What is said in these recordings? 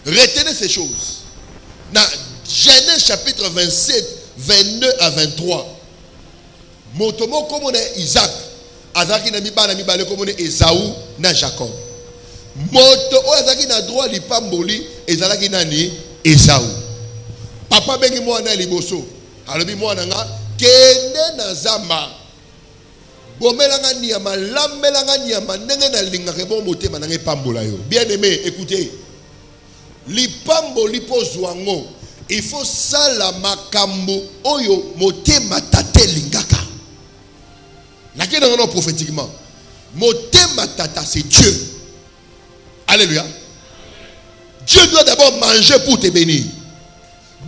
Retenez ces choses. Dans Genèse chapitre 27, 22 à 23. Motomo comme on est Isaac. Azaki na mibala mibale comme on est Esaü na Jacob. Moto o azaki na droit li pamboli ezalaki nani Esaü. Papa bengi mwana liboso. Alobi mwana nga kende na zamba. Bomelanga niama lamelanga niama ndenge na lingaka bon motema na pambola yo. Bien aimé, écoutez. Li pamboli po zwango. Il faut ça la makambo oyo motema tate lingaka. Laquelle on a prophétiquement. Motema tata c'est Dieu. Alléluia. Dieu doit d'abord manger pour te bénir.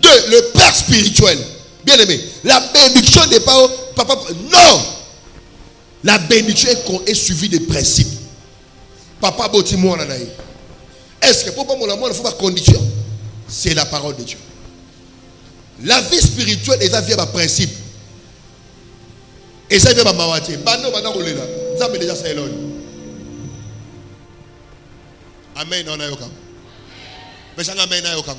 Deux, le père spirituel. Bien aimé, la bénédiction n'est pas papa. Non. La bénédiction est suivie des principes. Papa boti moi nanaï. Est-ce que papa mon amour il faut pas condition? C'est la parole de Dieu. La vie spirituelle est via un principe. Et ça vient ma mawati. Bano bana rolela. Ça me déjà c'est l'on. Amen on a yoka. Mais ça amen na yoka.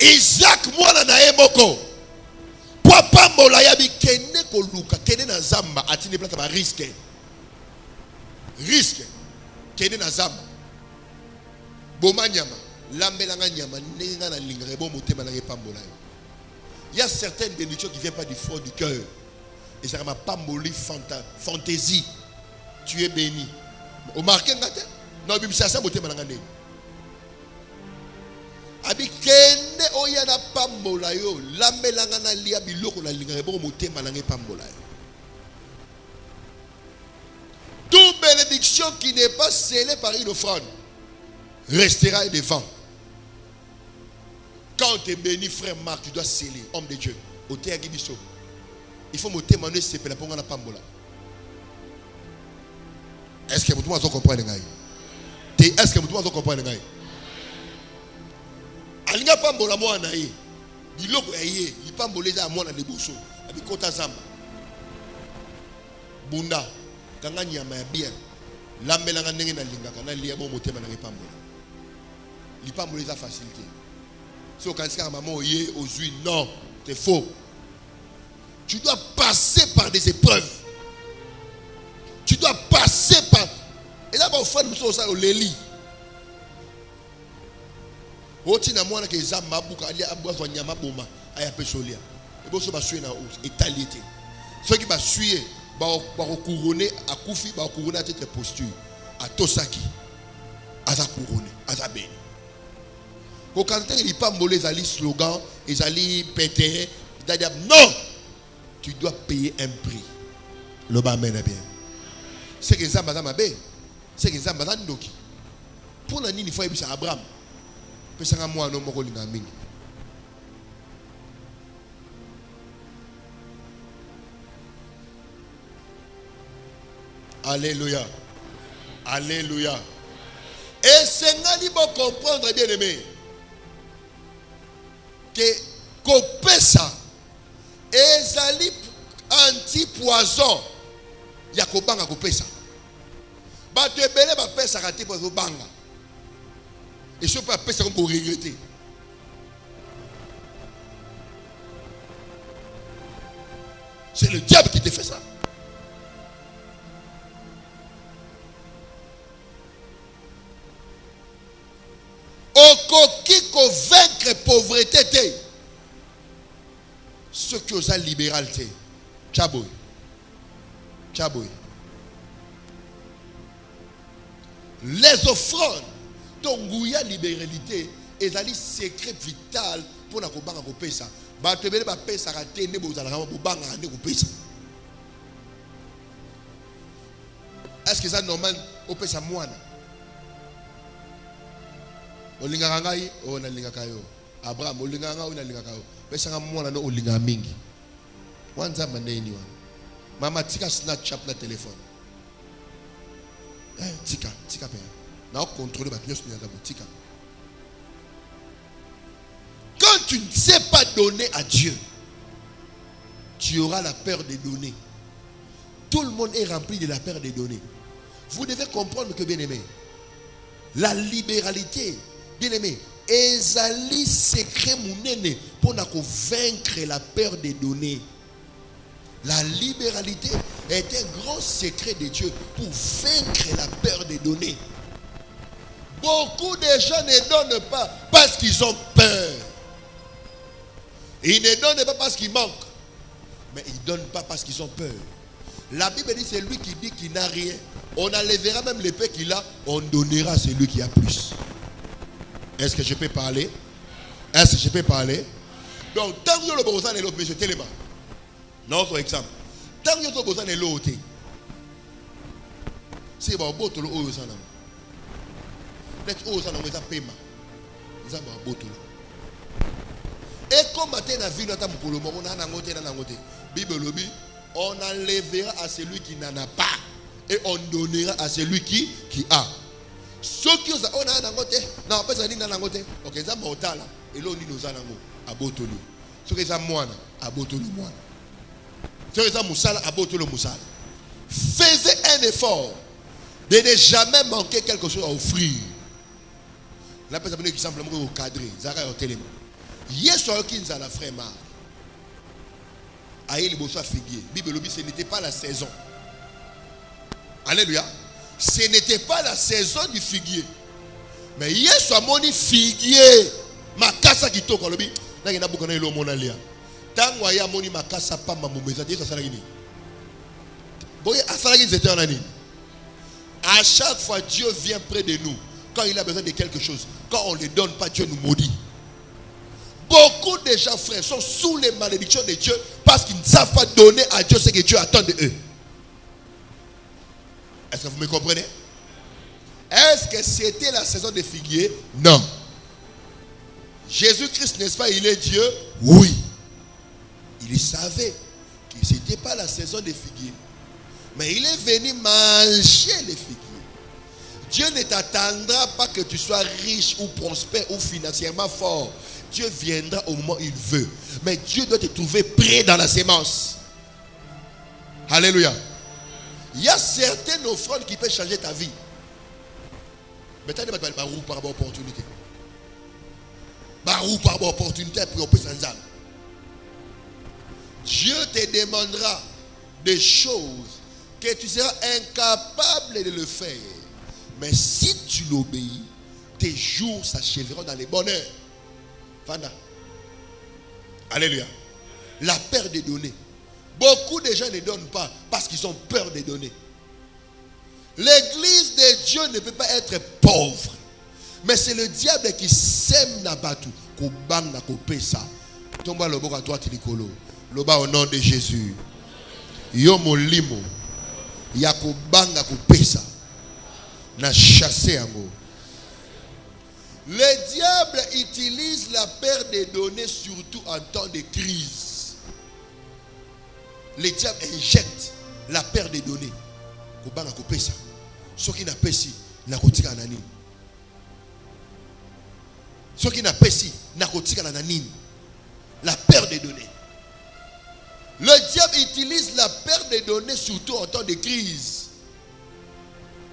Isaac mwana na emoko. Papa molaya bi kene ko luka kene na zamba atini plata ba risque. Risque. Kene na zamba. Boma nyama. Lambelanga nyama nenga na lingre bo motema na pambola. Il y a certaines bénédictions qui viennent pas du fond du cœur. Et ça m'a pas molli fantaisie. Tu es béni. Au marqué ngate. Non bibi ça motema na ngane. Abi kende oyana pambola yo lambelanga na lia biloko na lingre bo motema na pambola. Toute bénédiction qui n'est pas scellée par une offrande restera devant. Quand tu es béni, frère Marc, tu dois sceller, homme de Dieu. Au théâtre, il faut me témoigner, c'est pour la pambola. Est-ce que vous comprenez? Est-ce que vous comprenez? Alinga pambola moi naïe. Biloko aïe, il pambolé à moi dans les bousseaux. Avec kota zamba. Bunda, kanga nyama bien. Lambelanga ndenge na lingaka na lia bo motema na pambola. Il pambolé à facilité. Si on à maman yé aux huiles, non, c'est faux. Tu dois passer par des épreuves. Tu dois passer par. Et là, on fait nous ça au léli. Otina mwana ke zamba buka ali abwa nyama boma aya pesolia. Et bon so ba suer na étalité. Ceux qui ba suer ba couronner à Koufi ba couronner à tête posture à Tosaki. Aza couronner, aza béni. Quand il n'y a pas de slogan, ils allaient péter. Non, tu dois payer un prix. Le bamen est bien. C'est que ça, madame Abbé. C'est que ça, madame Doki. Pour la nuit, il faut y avoir Abraham. Parce que moi, non, je ne sais pas. Alléluia. Alléluia. Et c'est ce qu'on comprendre, bien aimé. Que kopesa ezali anti-poison ya kobanga kopesa bato ebele bapesa kati poison banga et ce pas pesa comme pour regretter. C'est le diable qui te fait ça. Okoki ko vaincre pauvreté. Ce qui osa libéralité. Tchaboy. Tchaboy. Les offrandes. Tongouya libéralité. Et les secret vital pour la kobanga kopesa. Ba tebele ba pesa raté ne bozala ko banga ne kopesa. Est-ce que ça normal au pesa moine? Olinga ngai o na linga kayo. Abraham olinga ngai o na linga kayo. Pesa nga mwana no olinga mingi. Wanza maneni wana. Mama tika Snapchat na téléphone. Tika pe. Na contrôler ba nyos nyanga tika. Quand tu ne sais pas donner à Dieu, tu auras la peur de donner. Tout le monde est rempli de la peur de donner. Vous devez comprendre que bien aimé, la libéralité Bien aimé, ezali secret mounene pour vaincre la peur des données. La libéralité est un grand secret de Dieu pour vaincre la peur des données. Beaucoup de gens ne donnent pas parce qu'ils ont peur. Ils ne donnent pas parce qu'ils manquent. Mais ils ne donnent pas parce qu'ils ont peur. La Bible dit c'est lui qui dit qu'il n'a rien. On enlèvera même l'épée qu'il a. On donnera à celui qui a plus. Est-ce que je peux parler? Est-ce que je peux parler? Donc, tant que le besoin est l'autre, monsieur Téléma. Non, par exemple. Tant que le besoin est l'autre. C'est bon, beau tout le haut, ça n'a pas. Net haut, ça n'a pas paiement. Ça va beau tout le. Et comme matin, on a vu notre amour, on a un angoté, Bible lobby, on enlèvera à celui qui n'en a pas. Et on donnera à celui qui a. Ceux qui ont un angoté, non, pas ça dit un angoté. Ok, ça m'a ôté là. Et là, on dit nous allons à Botolo. Ceux qui ont moine, à Botolo moine. Ceux qui ont moussala, à Botolo moussala. Faisez un effort de ne jamais manquer quelque chose à offrir. La personne qui simplement au cadre, Zara au téléma. Hier soir, qui nous a la frère Mar. Aïe, le beau figuier. Bible lobby, ce n'était pas la saison. Alléluia. Ce n'était pas la saison du figuier. Mais hier soir, mon figuier. Ma casa qui toque, lobby. Là, il y a beaucoup de gens qui ont dit. Tant que ya moni ma casa pas ma moume. Ça dit ça salagini. Boy, à salagini c'était un année. À chaque fois, Dieu vient près de nous. Quand il a besoin de quelque chose. Quand on ne le donne pas, Dieu nous maudit. Beaucoup de gens, frères, sont sous les malédictions de Dieu parce qu'ils ne savent pas donner à Dieu ce que Dieu attend de eux. Est-ce que vous me comprenez? Est-ce que c'était la saison des figuiers? Non. Jésus-Christ, n'est-ce pas, il est Dieu? Oui. Il savait que ce n'était pas la saison des figuiers. Mais il est venu manger les figuiers. Dieu ne t'attendra pas que tu sois riche ou prospère ou financièrement fort. Dieu viendra au moment où il veut. Mais Dieu doit te trouver prêt dans la sémence. Alléluia. Il y a certaines offrandes qui peuvent changer ta vie. Mais tu as des barou par rapport à l'opportunité. Barou par rapport à l'opportunité pour on peut sans âme. Dieu te demandera des choses que tu seras incapable de le faire. Mais si tu l'obéis, tes jours s'achèveront dans les bonheurs. Fanda. Alléluia. La peur de donner. Beaucoup de gens ne donnent pas parce qu'ils ont peur de donner. L'église de Dieu ne peut pas être pauvre. Mais c'est le diable qui sème Nabatu. Koubang na kopesa. Tomba lobo à toi tilikolo. Loba au nom de Jésus. Yomo limo. Yakobanga kopesa. Na chassé amour. Le diable utilise la peur des données surtout en temps de crise. Le diable injecte la peur des données. Kobanga kopesa. Ce qui n'a pas si na kotika nani. Ce qui n'a pas si na kotika nani. La peur des données. Le diable utilise la peur des données surtout en temps de crise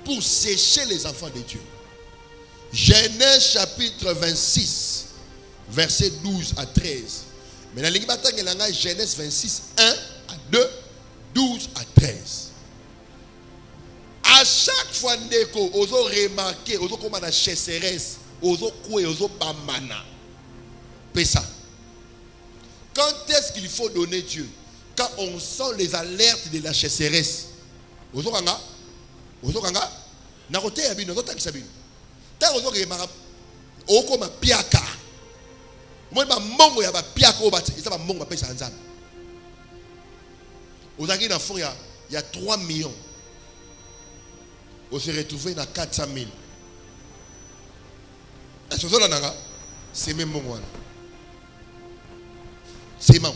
pour sécher les enfants de Dieu. Genèse chapitre 26, verset 12 à 13. Mais dans Genèse 26, 1 à 2, 12 à 13. À chaque fois, Ndeko, oso remarqué, oso comme la chasseresse, oso koué, oso bamana. Pesa. Quand est-ce qu'il faut donner Dieu? Quand on sent les alertes de la chasseresse. Oso kanga? Oso kanga? Nakote yabino, oso takisabino. Tant oso remarqué, oko ma piaka. Moi ma mongo ya ba piaka obati, ça ba mongo ba pesa nzambe. Ozaki na fond il y a 3 millions. On s'est retrouvé dans 400 000. Est-ce que vous avez c'est même mon. C'est même.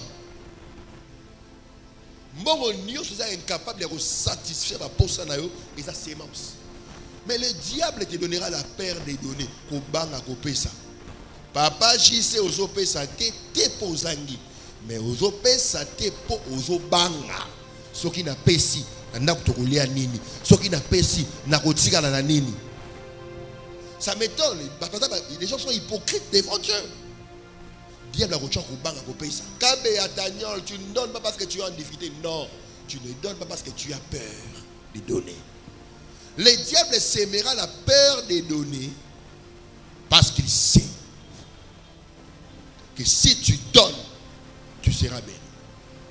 Mon Dieu est incapable de satisfaire la poste et sa sémence. Mais le diable te donnera la paire des données. Kobanga kopesa. Papa JC ozo pesa te pozangi. Mais ozo pesa te po ozo banga. Ce qui n'a pas si. Ce qui n'a pas si, Ça m'étonne. Les gens sont hypocrites devant Dieu. Diable a reçu un payer ça. Tu ne donnes pas parce que tu es en difficulté. Non, tu ne donnes pas parce que tu as peur de donner. Le diable s'aimera la peur de donner parce qu'il sait que si tu donnes, tu seras béni.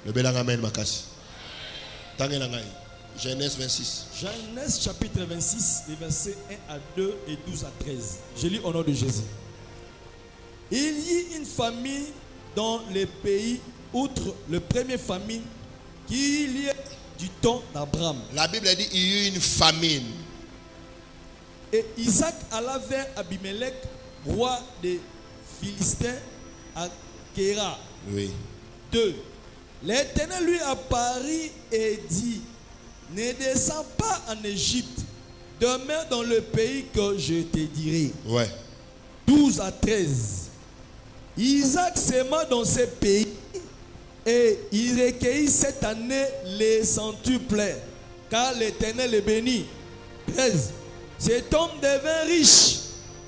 Le bel amen makasi. Genèse 26. Genèse chapitre 26, les versets 1 à 2 et 12 à 13. Je lis au nom de Jésus. Il y eut une famine dans les pays, outre le premier famine, qu'il y ait du temps d'Abraham. La Bible dit il y eut une famine. Et Isaac alla vers Abimelech, roi des Philistins, à Kéra. Oui. 2. L'Éternel lui apparut et dit: ne descends pas en Égypte, demeure dans le pays que je te dirai. Ouais. 12 à 13. Isaac sema dans ce pays et il recueillit cette année les centuples, car l'Éternel est béni. 13. Cet homme devint riche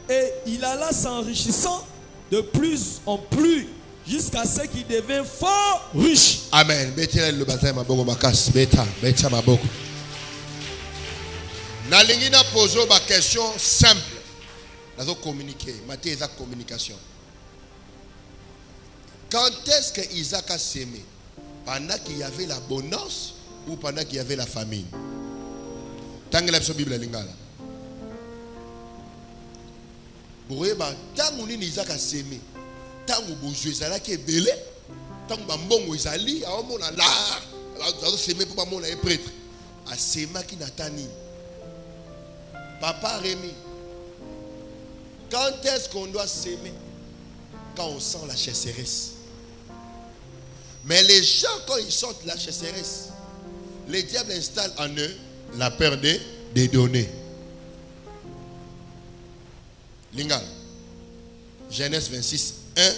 et il alla s'enrichissant de plus en plus jusqu'à ce qu'il devint fort riche. Amen. Le bataille maboko makas. Beta maboko. Nalingi na poser ma question simple. Nazo communiquer. Maté Isaac communication. Quand est-ce que Isaac a sémé? Pendant qu'il y avait la bonance ou pendant qu'il y avait la famine? Tant que la Bible est lingala. Pour tant que Isaac a sémé, tant que bourgeois ezala qui est belé, tant que bambongo ezali, a on a là, a sémé pour mon prêtre, a sémé qui n'atani. Papa Rémi, quand est-ce qu'on doit s'aimer? Quand on sent la chasseresse. Mais les gens, quand ils sentent la chasseresse, le diable installe en eux la peur des données. Lingal. Genèse 26, 1 à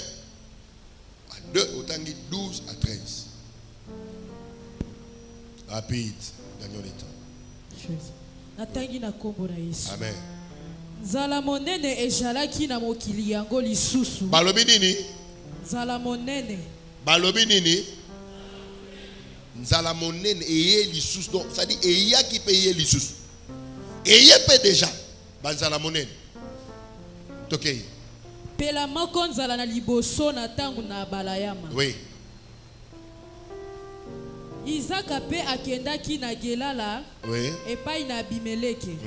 2, autant que 12 à 13. Rapide, gagnons le temps. Natangi na kombo na Yesu. Amen. Nzala monene ejalaki na mokili yango lisusu. Balobi nini? Nzala monene. Balobi nini? Nzala monene eye lisusu. Donc ça dit eya qui paye lisusu. Eye paye déjà. Banzala monene. Tokei. Pela moko nzala na liboso na tangu na balayama. Oui. Isaac ape akendaki na Gelala. Oui. Epai na Abimeleke.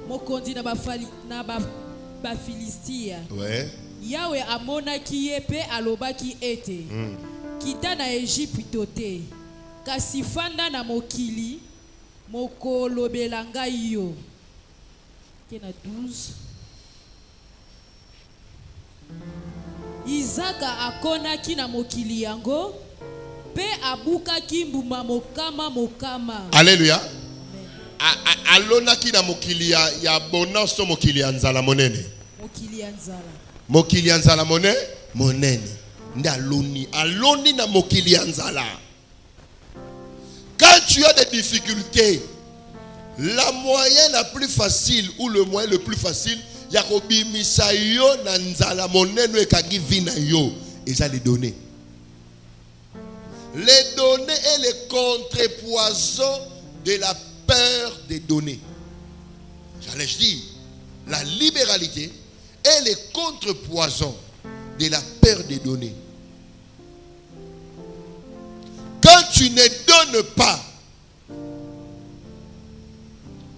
Mokonzi na ba Filistia. Oui. Yawe amonaki ye pe alobaki ete. Kita na Egypte te. Kasi fanda na mokili mokolobela ngai yo. Kena 12. Isaac akonaki na mokili yango pe abukaki mbuma mokama. Alléluia. Alonaki na mokili ya bonance to mokili ya nzala monene. Mokili ya nzala. Mokili ya nzala monene. Nde aloni na mokili ya nzala. Quand tu as des difficultés, la moyenne la plus facile ou le moyen le plus facile, yakobi misayo na nzala monene ekagi vina yo, et ça les donner. Les données est le contrepoison de la peur des données. J'allais dire, la libéralité est le contrepoison de la peur des données. Quand tu ne donnes pas,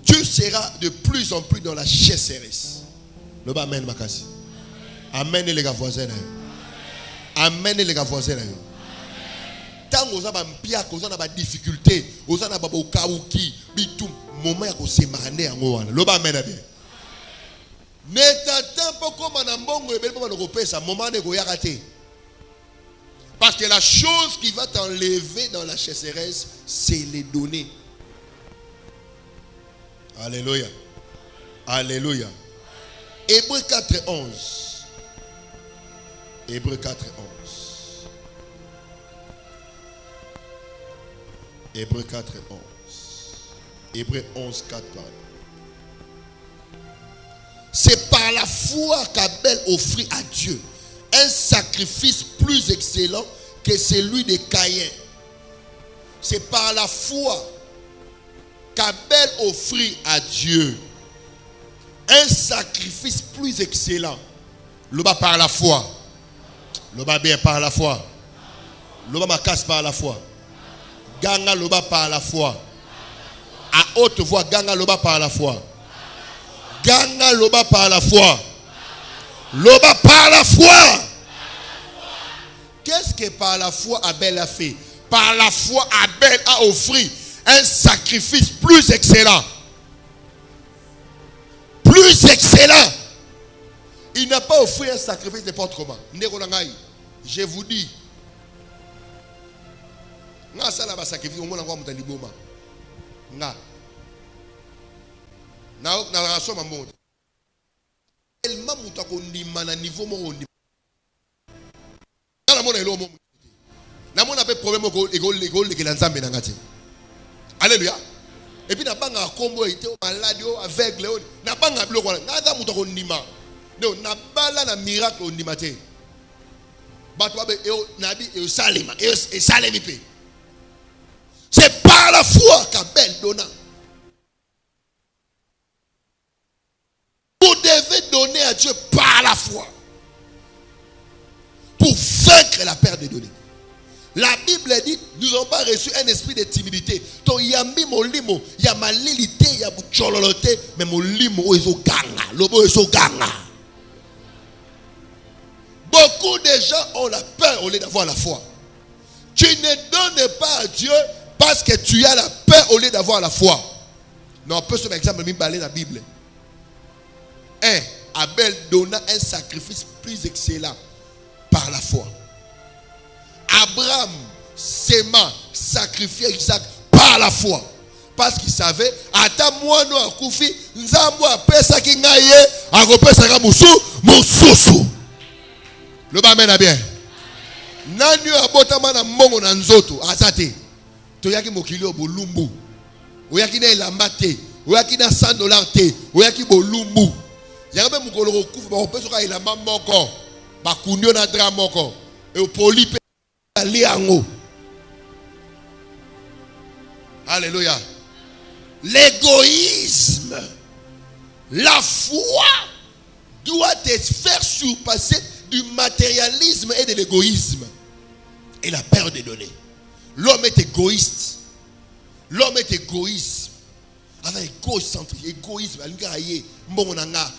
tu seras de plus en plus dans la chasseresse. Le bas amen makasi. Amen les gars voisins. Amen les gars voisins. Tant que vous avez des difficultés, vous avez des kaouki, bitum, moment ya ko semane yango wana. Le bas amen bien. Ne t'attends pas comme un mbongo ebele pas na pesa, moment ne ko yakate. Parce que la chose qui va t'enlever dans la chasseresse, c'est les données. Alléluia. Alléluia. Hébreux 4, 11. Hébreux 4, 11. Hébreux 4, 11. Hébreux 11, 4. C'est par la foi qu'Abel offrit à Dieu un sacrifice plus excellent que celui de Caïn. C'est par la foi qu'Abel offrit à Dieu un sacrifice plus excellent. Le bas par la foi. Le bas bien par la foi. Le bas ma casse par la foi. Ganga le bas par la foi. À haute voix, ganga le bas par la foi. Ganga le bas par la foi. Le bas par la foi. Qu'est-ce que par la foi Abel a fait? Par la foi Abel a offert un sacrifice plus excellent. Plus excellent. Il n'a pas offert un sacrifice n'importe comment. Je vous dis. Nga sala ba sacrifice au moins ngwa mutandi boma. Nga. Na raso mamonde. Tellement mutako ndima na niveau mo ndima. Na mona elo mo. Na mona pe problème ko ego ke lanzambe na ngati. Alléluia. Et puis na banga kombo ite o malade o aveugle o na banga biloko na nga mutako ndima. Non, na bala na miracle ndima te. Bato ba e nabi e salema e salemi pe. C'est par la foi qu'Abel donna. Vous devez donner à Dieu par la foi. Pour vaincre la perte des données. La Bible dit, nous n'avons pas reçu un esprit de timidité. Donc il y a mis mon limo, il y a ma lilité, il y a mon chololoté, mais mon limo est au ganga. Lobo est au ganga. Beaucoup de gens ont la peur au lieu d'avoir la foi. Tu ne donnes pas à Dieu parce que tu as la peur au lieu d'avoir la foi. Non, on peut se faire exemple, dans la Bible. Abel donna un sacrifice plus excellent par la foi. Abraham s'aima, sacrifiait Isaac par la foi. Parce qu'il savait, ata moi no akufi, nzambo apesa ki ngaye, akopesa ka mususu. Le bamen a bien. Nani abotama na mbongo na nzoto, azate. Toyaki mokili bolumbu. Oyaki na elamba te, oyaki na $100 te, oyaki bolumbu. Yanga be mukolo kufa ba opesa ka elamba moko, ba kunyo na dra moko, e polipe liango. Alléluia. L'égoïsme, la foi doit te faire surpasser du matérialisme et de l'égoïsme et la perte des données. L'homme est égoïste. L'homme est égoïste. Avec égocentrique, égoïsme, mbongo nanga,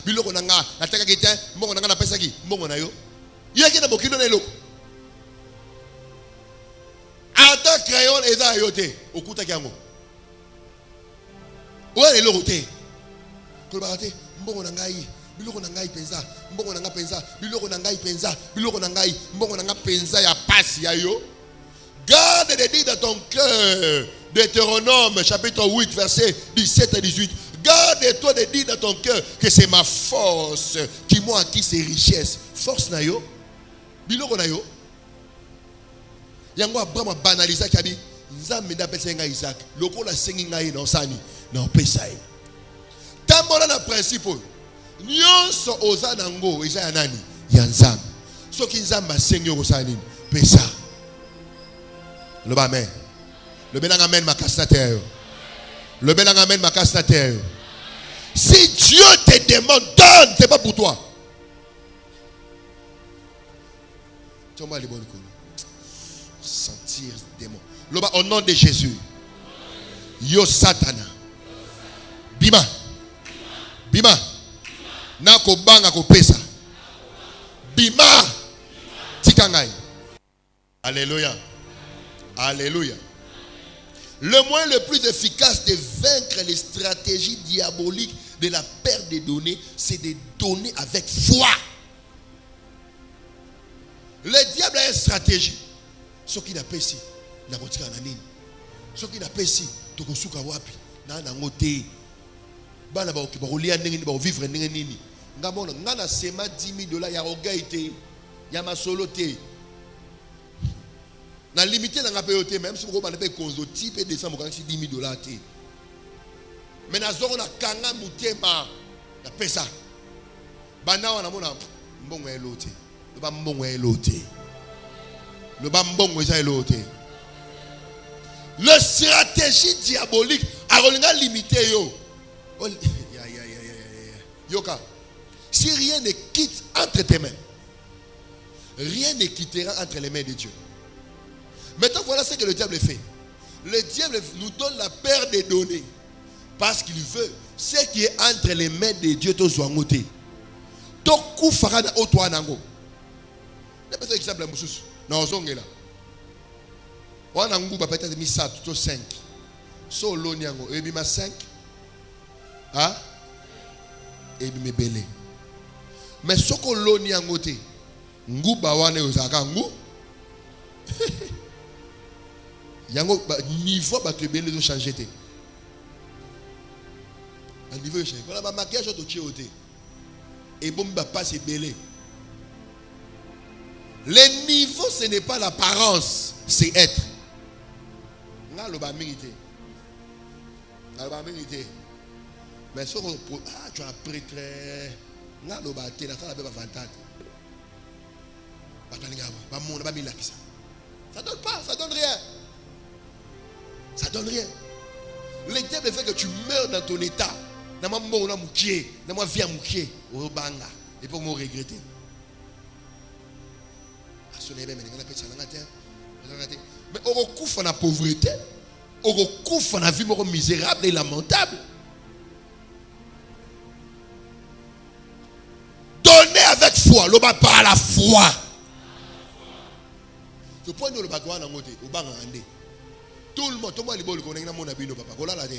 biloko nanga, nataka kete, mbongo nanga na pesa ki, mbongo na yo. Yaki na bokilo na eloko. Ata crayon eza yote, okuta kiango. Oya eloko te. Kolba te, mbongo nanga yi, biloko nanga yi penza, mbongo nanga penza, biloko nanga yi penza, biloko nanga yi, mbongo nanga penza ya pasi ya yo. Garde les dits dans ton cœur. Deutéronome chapitre 8 verset 17 et 18. Garde-toi de dire dans ton cœur que c'est ma force qui m'a acquis ces richesses. Force na yo. Biloko na yo. Yango Abraham banalisa kabi. Nzambe da pesa nga Isaac. Loko la sengi nga yi na sani. Na pesa yi. Tambola na principe. Nyonso oza nango isa ya nani? Ya Nzambe. Soki Nzambe sengi yo sani pesa. Le amen. Le bénin amène ma casse la terre. Le bénin amène ma casse la terre. Si Dieu te demande, donne, c'est pas pour toi. Tu vas les bonnes sentir démon. Au nom de Jésus. Yo Satana. Bima. Bima. Nako banga ko pesa. Bima. Tikangai. Alléluia. Alléluia. Le moyen le plus efficace de vaincre les stratégies diaboliques de la perte des données, c'est de donner avec foi. Le diable a une stratégie. Ce qui n'a pas ici, n'a pas ici. Ce qui n'a pas ici, tu as souka wapi, n'a pas ici. Bana ba okiba rolia nengeni ba vivre nengeni. Ngamona ngana sema $10,000 ya orgueil, ya masolo te. Na limité na ngapeyote même si vous avez pas konzo type descend mo $10,000 te. Mais na zoro na kanga mutema La pesa. Bana wana mona mbongo elote. Le ba mbongo elote. Le ba mbongo elote. Le stratégie diabolique a limité yo. Yoka. Si rien ne quitte entre tes mains, rien ne quittera entre les mains de Dieu. Maintenant, voilà ce que le diable fait. Le diable nous donne la peur des données. Parce qu'il veut ce qui est entre les mains de Dieu. To zwangote. To kufara na oto anango. Ne pas exemple la mususu. Na ozongela. Wana nguba peut-être mis ça tout 5. So loniango ebi ma 5. Ah? Ebi me belé. Mais ce que l'on y a ngoté, nguba wane ozaka ngu, yango niveau ba te belé de changer te. Un niveau changer. Voilà ba maquillage to chioté. Et bon ba passe belé. Le niveau ce n'est pas l'apparence, c'est être. Nga lo ba mérité. Nga ba mérité. Mais ce que tu as prêtre. Ça donne pas, ça donne rien. Ça donne rien. Le diable fait que tu meurs dans ton état. Dans ma vie à moukier, et pour me regretter. Mais on recouvre la pauvreté, on recouvre la vie misérable et lamentable. Donnez avec foi, l'oba par la foi. Ce point de l'oba quoi n'angote, oba ngande. Tout le monde, tout le monde libole connaît na mon abino papa. Kola la de.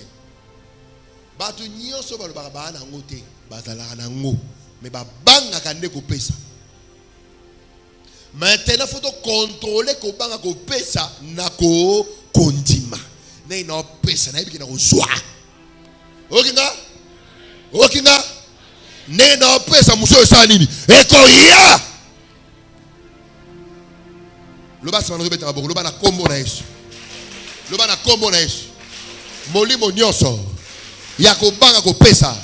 Batu nyonso ba l'oba ba n'angote, batala n'ango. Mais ba banga kande ko pesa. Maintenant faut contrôler ko banga ko pesa na ko kondima. Na ina pesa na ibiki na ko zwa. Okinga? Okinga? Nena pesa muso sanini ekoya loba sana robeta baboko loba na kombo na Yesu loba na kombo na Yesu molimo nyonso ya kobanga ko pesa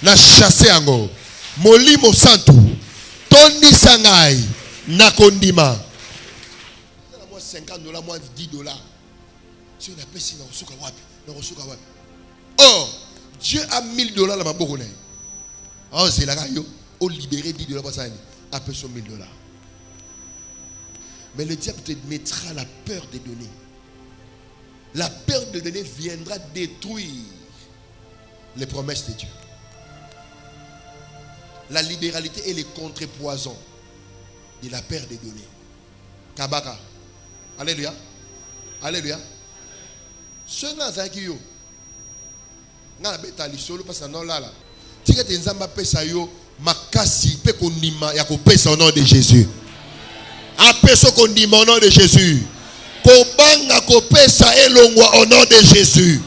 na chasser yango molimo santu toni sangai na kondima na moi $50 moi $10 si on a pesi na usuka wapi oh Dieu a $1000 la maboko na. Oh, c'est là que on libéré $10 pour ça. Après son $1000. Mais le diable te mettra la peur de donner. La peur de donner viendra détruire les promesses de Dieu. La libéralité est le contrepoison de la peur de donner. Kabaka. Alléluia. Alléluia. Ce n'est qui yo. Nga betali solo parce que non là. Tika tenzamba pesa yo makasi pe konima ya ko pesa au nom de Jésus. Apeso konima au nom de Jésus. Kobanga ko pesa elongwa au nom de Jésus.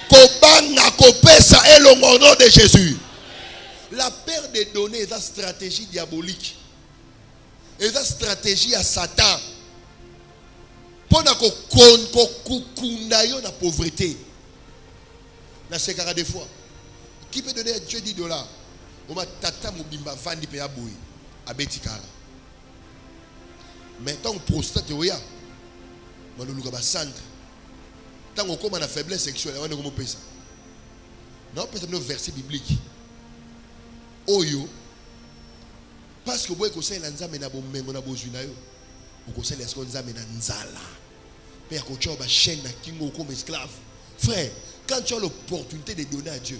Kobanga ko pesa elongwa au nom de Jésus. La peur de donner est une stratégie diabolique. Et une stratégie à Satan. Pour ko kukunda yo na pauvreté. Na sekara des fois. Qui peut donner à Dieu $10? On m'a tata mobimba vandi pe aboui à betikara. Mais tant que prostate oya, on le luka ba centre. Tant qu'on comme la faiblesse sexuelle, on ne comment payer ça. Non, peut-être un verset biblique. Oyo, parce que vous voyez que c'est l'anzame na bomengo na bozuna yo. Vous conseillez les l'anzame na nzala. Mais à côté de chaîne na kingo comme esclave. Frère, quand tu as l'opportunité de donner à Dieu,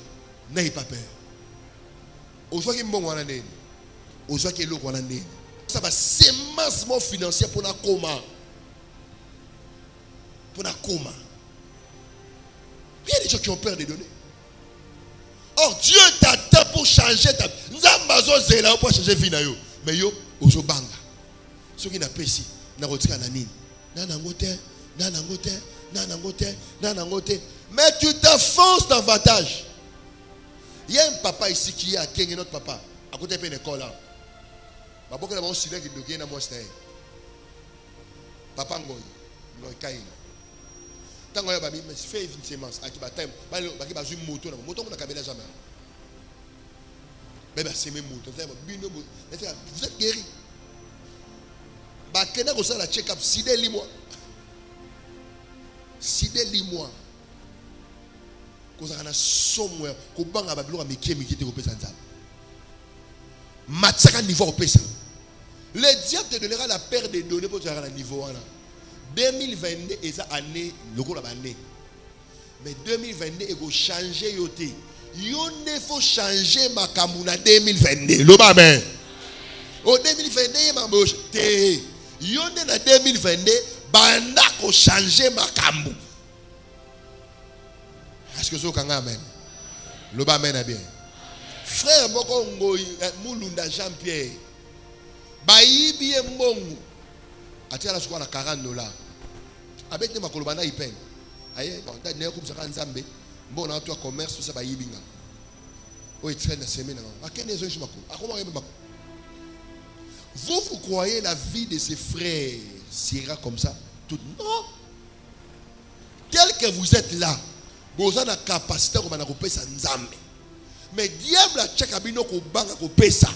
n'ayez pas peur. Au soit qu'il y a un au soit qu'il y a un ça va sémancement financier pour la coma. Pour la coma. Il y a des gens qui ont peur de donner. Or, Dieu t'attend pour changer ta vie. Nous avons pour changer vie. Mais yo, ozo banga. Ceux qui n'ont pas ici, n'a retiré la nine. Mais tu t'enfonces davantage. Il y a un papa ici qui est à Kenya, notre papa. À côté de l'école là. Papa qui est dans mon stade. Papa Ngoy. Ngoy Kain. Tant que tu as fait une sémence, tu as fait une moto, moto, tu as jamais. Mais c'est même mot. Vous êtes guéri. Bakena ko la check up sidé li-moi. Sidé li-moi. Ko za kana somewhere ko banga ba biloko miki te ko pesa nzala. Matsaka niveau ko pesa. Le diable te donnera la paire des données pour te faire à niveau 1. 2022 est ça année le cours année. Mais 2022 il faut changer yoté. Il faut changer ma kamuna 2022. L'homme amen. Au 2022 il m'a moché. Yonde na 2022 banda ko changer makambu. Est-ce que vous avez amen? Le amen est bien. Frère moko ngoyi mulunda Jean-Pierre. Bayibi mbongo. Atia la sukwa na $40. Abete makolo bana ipen. Aye, bon, da ne ko saka nzambe. Mbona watu wa commerce tout ça bayibi nga. O itraîne na semaine nga. Akene zo shimako. Akoma yembe bako. Vous croyez la vie de ces frères sera comme ça? Tout non. Tel que vous êtes là, vous avez la capacité de faire ça. Mais diable a check abino ko banga ko pesa.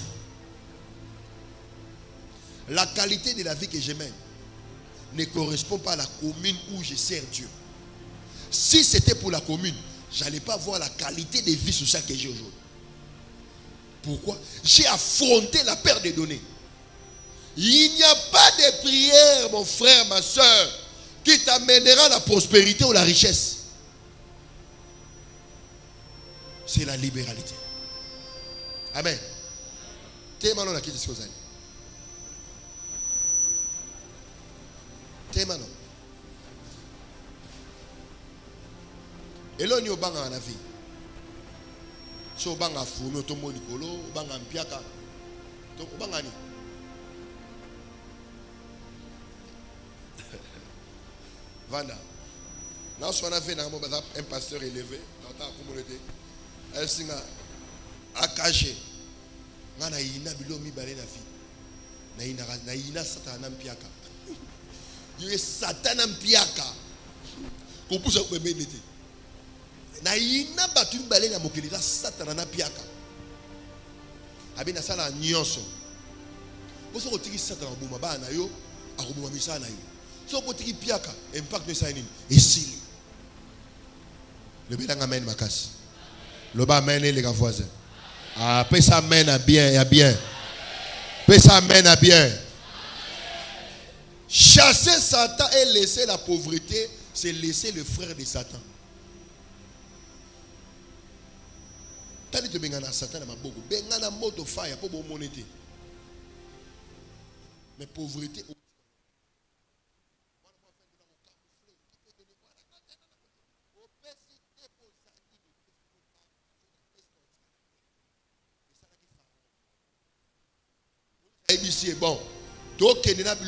La qualité de la vie que je mène ne correspond pas à la commune où je sers Dieu. Si c'était pour la commune, je n'allais pas voir la qualité de vie sociale que j'ai aujourd'hui. Pourquoi? J'ai affronté la perte des données. Il n'y a pas de prière, mon frère, ma soeur, qui t'amènera la prospérité ou la richesse. C'est la libéralité. Amen. Témano la kiti sikozali. Témano. Et là, on est au banga na vie. So banga funu tomo likolo, banga mpiaka. To banga ni. Vanda. Là, on a fait un pasteur élevé dans ta communauté. Elle s'est caché. On a ina bilomi balé na vie. Na ina satana mpiaka. Il est satana mpiaka. Qu'on pousse à quoi méditer. Na ina batu balé na mokeli la satana mpiaka. Abina sala nyonso. Poso ko tiki satana buma ba na yo, akobuma misana na yo. So potiki piaka impact ne sainin ici. Le bien amen makas. Le bas amen les gars voisins. Ah, paix ça amen à bien, à bien. Paix ça amen à bien. Chasser Satan et laisser la pauvreté, c'est laisser le frère de Satan. Tani te bengana Satan na maboko. Bengana moto fire pour bon monete. Mais pauvreté ABC est bon. Donc, il y a une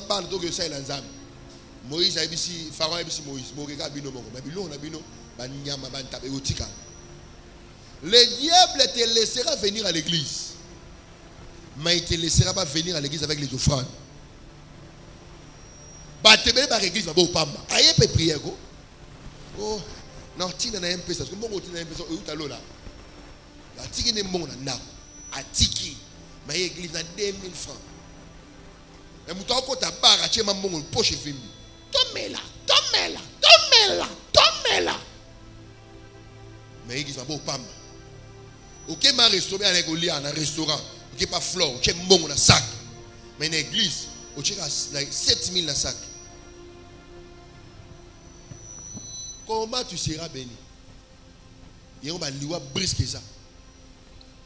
bande de Moïse a dit Pharaon a dit Moïse. Le diable te laissera venir à l'église. Mais il ne te laissera pas venir à l'église avec les offrandes. Tu vas à l'église, tu vas pas prier. Oh, non, tu n'as pas un peu ça. Tu n'as pas un peu ça. Tu n'as pas un tiki. Mais l'église a 2000 francs. Et tu as un bar, tu as un poche film. Tomez-la. Mais l'église a beau pam. Ok, ma restaurant avec un restaurant. Ok, pas flore. Ok, bon un sac. Mais une église, ok, 7000 dans sac. Comment tu seras béni? Et on va lui brisquer ça.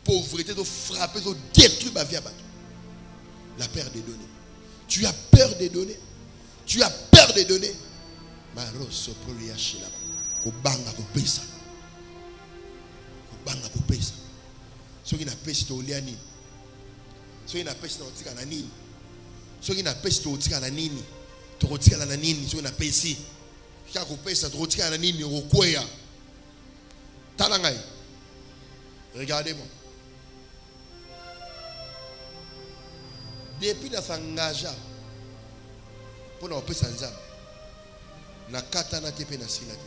Pauvreté, de frapper, de détruire ma vie à battre. La perte des données. Tu as peur des données. Tu as peur des données. Maroso proliaché là-bas. Kobanga kopesa. Kobanga kopesa. Ceux qui n'a pas peste au liani. Ceux qui n'a pas peste au tika nanini. Ceux qui n'a pas peste au tika nanini. Tu rotika nanini. Ceux qui n'a pas ici. Qui a kopesa tu rotika nanini au kweya. Talangai. Regardez-moi. Depuis la sangaja pour nous passer ensemble na katana tepe na siladi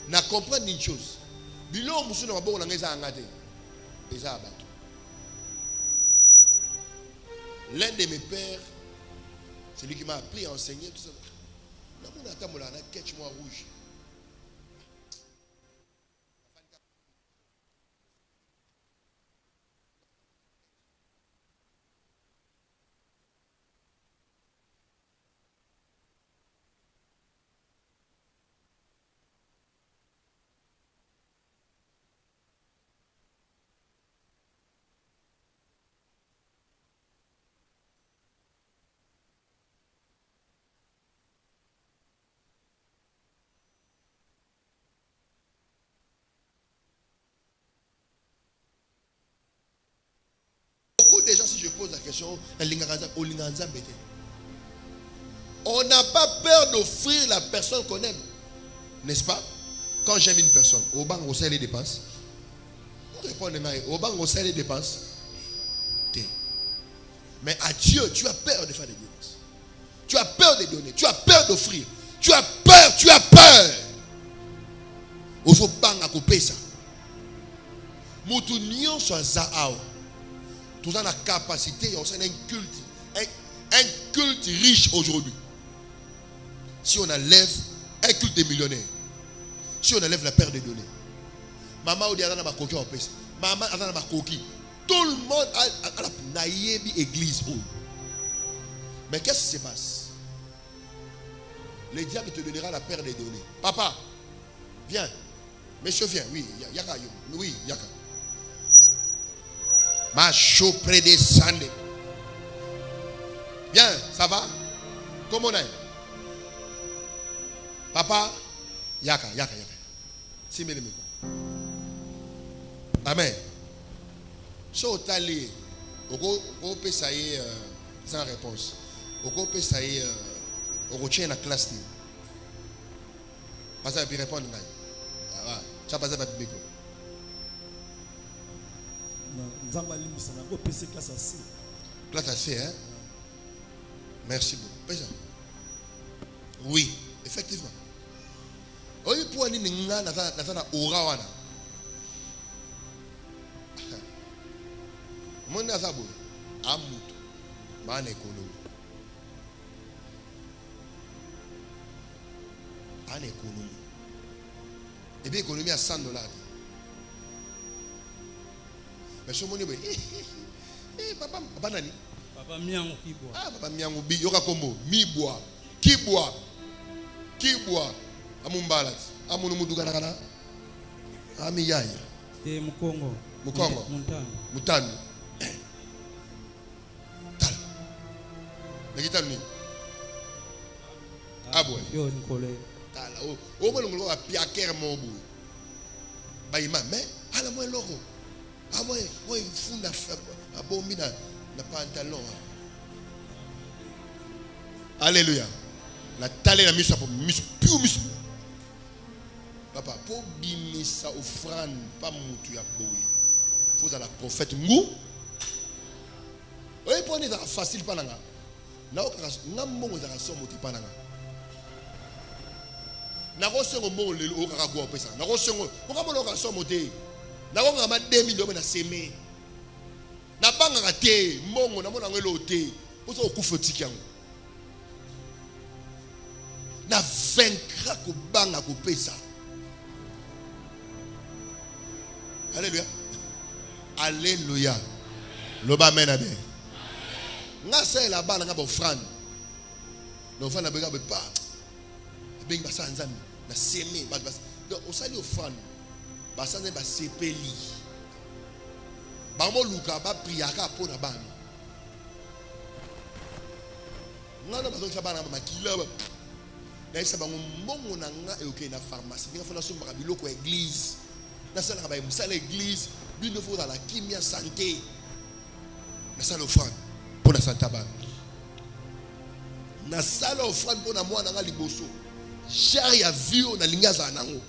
na comprendre une chose Bilo musuna maboko na ngeza angate. Eza abato. L'un de mes pères, c'est lui qui m'a appris à enseigner tout ça. Là, mon attend là, na ketch moi rouge. Beaucoup de gens, si je pose la question, on n'a pas peur d'offrir la personne qu'on aime. N'est-ce pas? Quand j'aime une personne, au banc, on sait les dépenses. On répond au banc, on sait les dépenses. Mais à Dieu, tu as peur de faire des dépenses. Tu as peur de donner. Tu as peur d'offrir. Tu as peur, tu as peur. Au banc à couper ça. Moutounion soit zao. Tout ça, la capacité, on sait un culte riche aujourd'hui. Si on enlève un culte de millionnaires, si on enlève la perte de données, maman ou diana ma coquille en pèse, maman a ma coquille, tout le monde a la naïebi église. Mais qu'est-ce qui se passe? Le diable te donnera la perte des données. Papa, viens. Monsieur, viens. Oui, yaka. Oui, yaka. Macho prédescendé. Bien, ça va? Comment on est? Papa, yaka. Si me Amen. So tali, on peut ça y sans réponse. On peut ça y on retient la classe. Pas ça puis répondre. Ça passe pas de classe à C, hein? Merci beaucoup. Oui, effectivement. On y peut aller dans aura wana. Mon nazabo, amuto, man économie. En économie. Et bien économie à $100. Mais ce monnaie, papa nani? Papa miango qui boit. Ah, papa miango bi, yoka kombo, mi boit. Qui boit? Amumbala, amunumu kana. Ami yaya. Et Mukongo. Mutani. Tal. Nakitani. Abo. Yo Nicole. Tal. O mo ngolo a piaker mobu. Ba ima mais ala mo loko. Ah moi funda abomi na pantalon. Alléluia. La tale na miso pour miso. Papa, pour bimisa offrande pas mutu ya boy. Faut à la prophète ngou. Oui, pour ça facile pas nanga. Na o nga mbongo za somo ti pa nanga. Na ko sengo mbongo le o ka go pesa. Na ko sengo o ka mbongo ka somo te. Na ko ngama 2000 na seme. Na banga ka te mbongo na mona ngelo te. Pour ça okufa tikango. Na vaincra ko banga ko pesa. Alléluia. Alléluia. Loba mena bien. Nga c'est là-bas nga ba offrande. No offrande na bega pas. Beng ba sanzami na seme ba. Donc on sali offrande. Ba sanzami ba sepeli. Ba mo luka ba priaka po na bana. Nga na ba donc ça ba na makila ba. Na isa ba mbongo na nga e okay na pharmacie. Nga fona so ba biloko église. Na sala ba musala église, il faut dans la kimia santé. Na sala offrande pour la santé ba. Na sala offrande pour na mwana nga liboso. Jar ya vio na lingaza nango.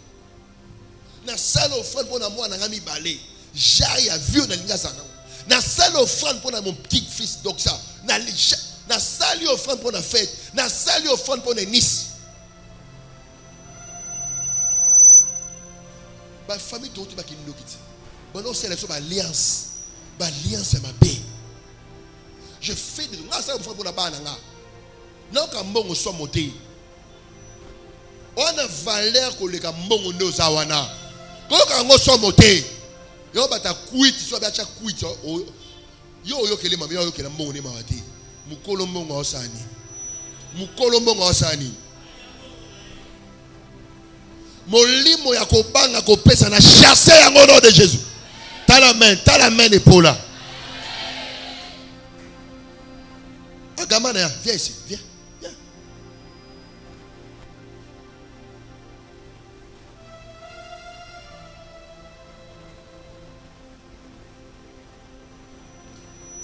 Na sala offrande pour na mwana nga mibale. Jar ya vio na lingaza nango. Na sala offrande pour na mon petit fils Doxa. Na sala offrande pour na fête. Na sala offrande pour na Nice. Ma famille tout ba kindo kiti. Bon non c'est la alliance. Ba alliance ma bé. Je fais de nga ça pour la bana nga. Non ka mbongo so moté. On a valeur ko le ka mbongo ndo zawana. Ko ka ngo so moté. Yo bata quit so ba cha quit yo kele mama yo kele mbongo ne mawati. Mukolo mbongo osani. Mukolo mbongo osani. Molimo ya kobanga kopesa na chasser yango nom de Jésus. Ta la main épaule là. Agamana, viens ici, viens.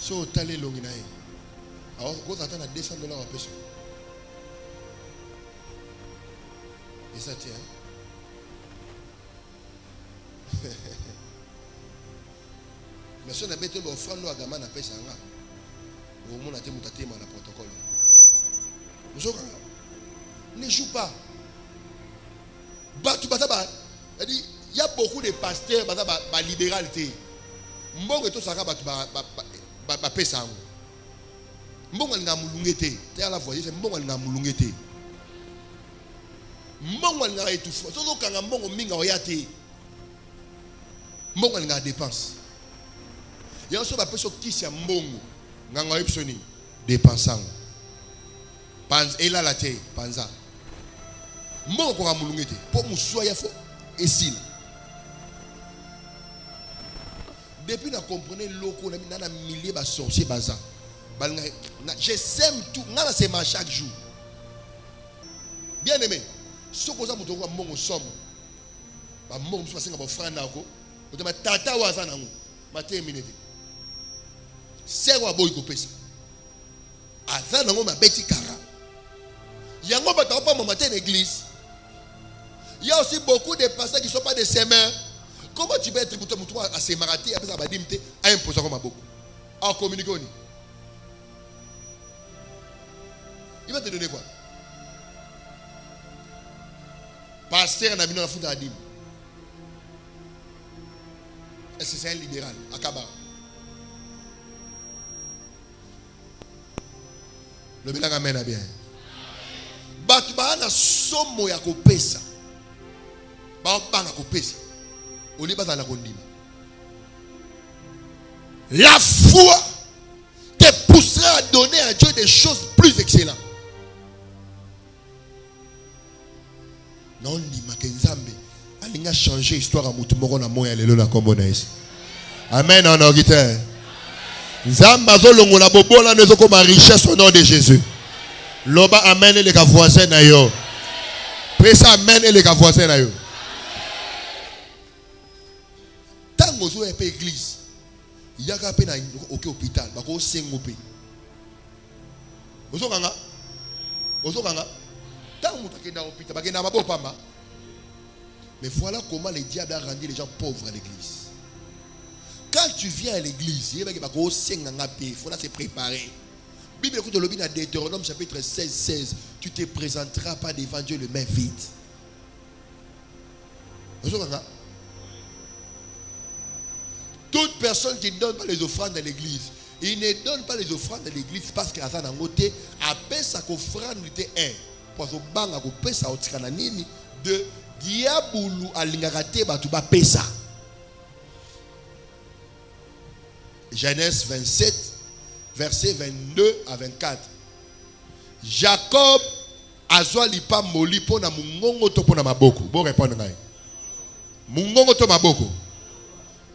So tali longi na ye. Alors quand attend à $200 à personne. Et ça tient. Mais si on a bêté l'offrande à Gaman à Pessanga, au moins on a été mutaté dans le protocole. Ne joue pas. Il y a beaucoup de pasteurs qui libéralité. Mbongo to saka ba pesa ngo. Mbongo nga mulungete. Tu as la voix, c'est mbongo nga mulungete. Mbongo nga etufu. Toto kanga mbongo minga oyate. Mbongo nga dépense. Ya so ba peso kisi ya mbongo nga nga epsoni dépensant. Panza ela la te panza. Mbongo ko nga mulungete. Po muswa ya fo esila. Depuis na comprenez loko na na milliers ba sorcier baza. Je sème tout, na c'est ma chaque jour. Bien aimé, ce que ça muto ko mbongo somme. Ba mbongo so pasenga ba frère nako. Oto ma tata waza nango. Ma terminité. C'est quoi boy ko pesa. Aza nango ma beti kara. Yango ba ta pas matin l'église. Il y a aussi beaucoup de pasteurs qui ne sont pas des semeurs. Comment tu peux être à se marater après ça va dire à imposer comme beaucoup. En communiquer. Il va te donner quoi? Pasteur n'a pas dans la foule d'Adim. Est-ce que c'est un libéral? Akaba. Le bilan amène bien. Batba na somo ya kopesa. Ba banga kopesa. La foi te poussera à donner à Dieu des choses plus excellentes. Non, ni makenzambe. Alinga changer histoire à mutumoko na moya lelo na kombo na Yesu. Amen en auditeur. Nzamba zolongo na bobola nezo koma richesse au nom de Jésus. Loba amen et les voisins na yo. Pressa amen et les voisins na yo. Tango zo epe église. Il y a qu'à peine au hôpital, bah qu'on s'engoupe. Ozo kanga. Tango mutake na hôpital, bah kena mabo pamba. Mais voilà comment le diable a rendu les gens pauvres à l'église. Quand tu viens à l'église, il faut se préparer. Bible écoute le lobby dans Deutéronome chapitre 16, tu te présenteras pas devant Dieu les mains vides. Toute personne qui ne donne pas les offrandes à l'église, il ne donne pas les offrandes à l'église parce qu'il a un côté, après sa offrande était un. Pour que banga ko pesa otikana nini de diabulu alingakate batuba pesa. Genèse 27 versets 22 à 24. Jacob azwa lipa moli pona mungongo to pona maboko. Bon répondre ngai. Mungongo to maboko.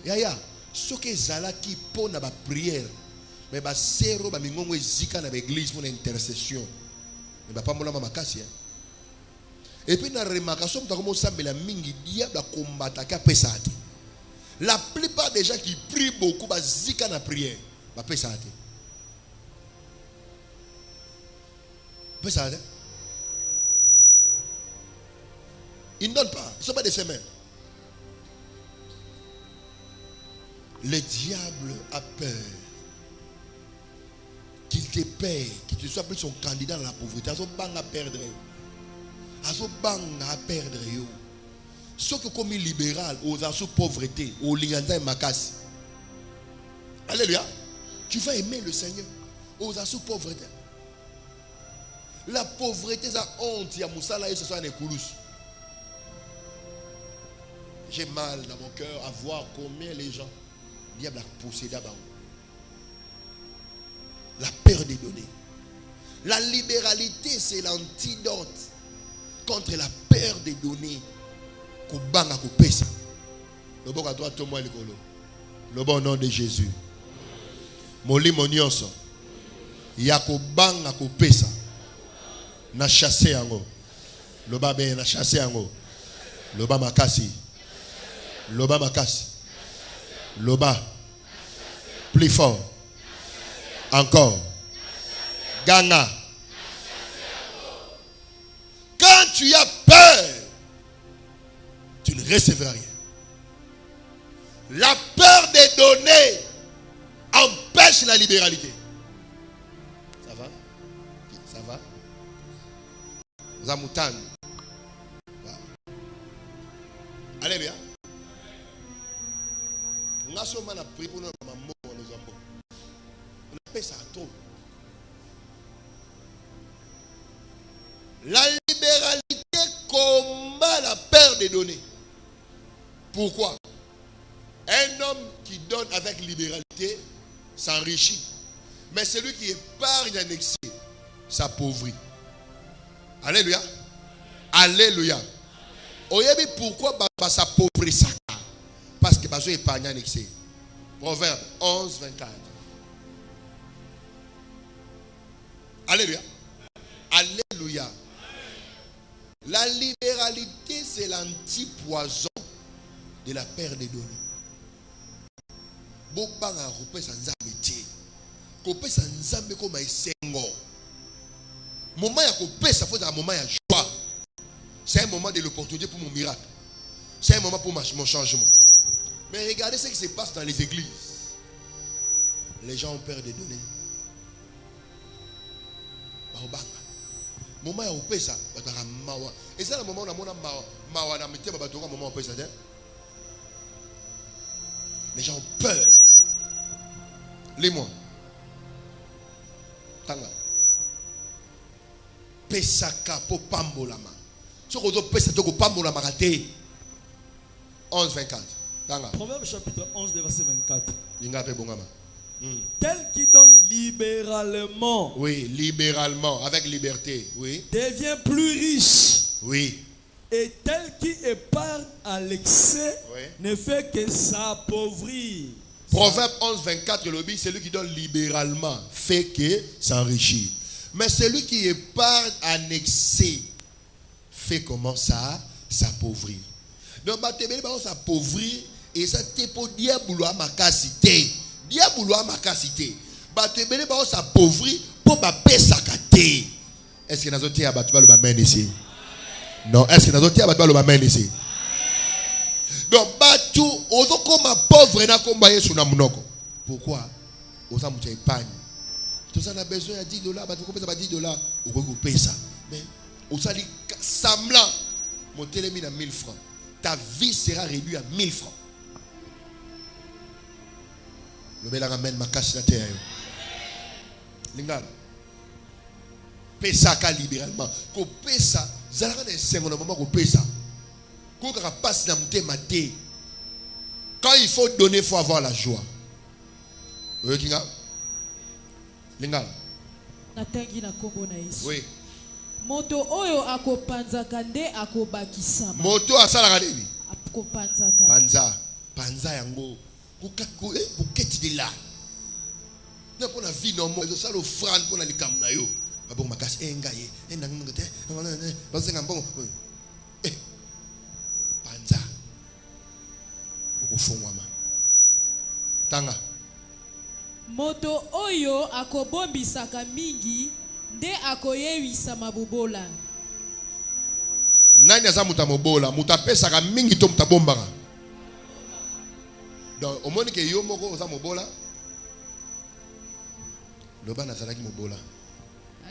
Yaya, ce que zalaki pona ba prière, mais ba sero ba mingongo ezika na l'église pour intercession. Mais pas mon makasi. Et puis na remaka somme ta comme sambela mingi diable combattre ka pesate. La plupart des gens qui prient beaucoup ba zika na prière, ba pesate. Pesate. Ils ne donnent pas, ils ne sont pas des semaines. Le diable a peur qu'il te paye, qu'il te soit plus son candidat dans la pauvreté. Azo bang à perdre. Azo bang à perdre. Ce que comme libéral, aux sous pauvreté, aux lignanza et makasi. Alléluia. Tu vas aimer le Seigneur. Aux sous pauvreté. La pauvreté, ça honte. Il y a Moussala et ce soit un écoulous. J'ai mal dans mon cœur à voir combien les gens diable a possédé d'abord. La peur des données. La libéralité, c'est l'antidote contre la peur des données. Kobanga kopesa. Le bon à toi, tout le monde le bon nom de Jésus. Moli monionso. Yakobanga kopesa. Na chassé yango. Loba ben na chassé yango. Loba makasi. Loba makasi. Loba. Plus fort. Encore. Ganga. Quand tu as peur, tu ne recevras rien. La peur des données empêche la libéralité. Ça va? Ça va? Zamoutan. Alléluia. On a seulement appris pour nous on appelle ça trop. La libéralité combat la peur des données. Pourquoi? Un homme qui donne avec libéralité s'enrichit. Mais celui qui épargne en excès s'appauvrit. Alléluia. Alléluia. Oyebi pourquoi s'appauvrit ça? Parce que bazo épargne en excès. Proverbe 11, 24. Alléluia. Alléluia. La libéralité, c'est l'antipoison de la peur des données. Bobanga kopé sa nzambe tie. Kopé sa nzambe comme esengo. Moment ya kopé ça faut un moment ya joie. C'est un moment de l'opportunité pour mon miracle. C'est un moment pour mon changement. Mais regardez ce qui se passe dans les églises. Les gens ont peur des données. Bobanga. Moment ya kopé ça, batara mawa. Et c'est le moment où on a mawa na mete babatonga moment kopé ça. Les gens ont peur. Les-moi. Tanga. Pesaka po pambolama. Ce qu'on doit pesa to ko pambolama raté. 11 24. Tanga. Proverbe chapitre 11 verset 24. Inga pe bongama. Tel qui donne libéralement. Oui, libéralement, avec liberté. Oui. Devient plus riche. Oui. Et tel qui épargne à l'excès, Oui. ne fait que s'appauvrir. Proverbe 11, 24, le celui qui donne libéralement fait que s'enrichit. Mais celui qui épargne en excès fait comment ça? S'appauvrir. Donc, on s'appauvrir et ça te pour diabolo à ma casité. Diabolo à ma casité. On s'appauvrir pour ma paix sacatée. Est-ce que nous avons abattu le main ici? Non, est-ce que nous avons le main ici? Donc, batou, ozo comme pauvre na kombaye suna munoko. Pourquoi? Oza mucha épargne. Tout ça a besoin de $10, batou ko pesa ba $10, ou ko pesa. Mais oza li semblant monter les mines à 1000 francs. Ta vie sera réduite à 1000 francs. Le bel ramène ma casse la terre. Lingala. Pesa ka libéralement. Ko pesa, zalaka de sengo na moment ko pesa. Quand il faut donner, il faut avoir la joie. Oui. Moto oyo akopanzaka nde akobakisama. Moto asala nini? Akopanzaka. Panza yango. Buketi de là. Na pona vie normale, ça le franc pona likam na yo. Ba bon makas engaye. Enangate. Basenga mbongo. Panza. Okufungwama. Tanga. Moto oyo akobombisaka mingi nde akoyewisa mabubola. Nani aza muta mobola, muta pesaka mingi to muta bombaka. Donc omoni ke yo moko oza mobola. Loba nazalaki mobola.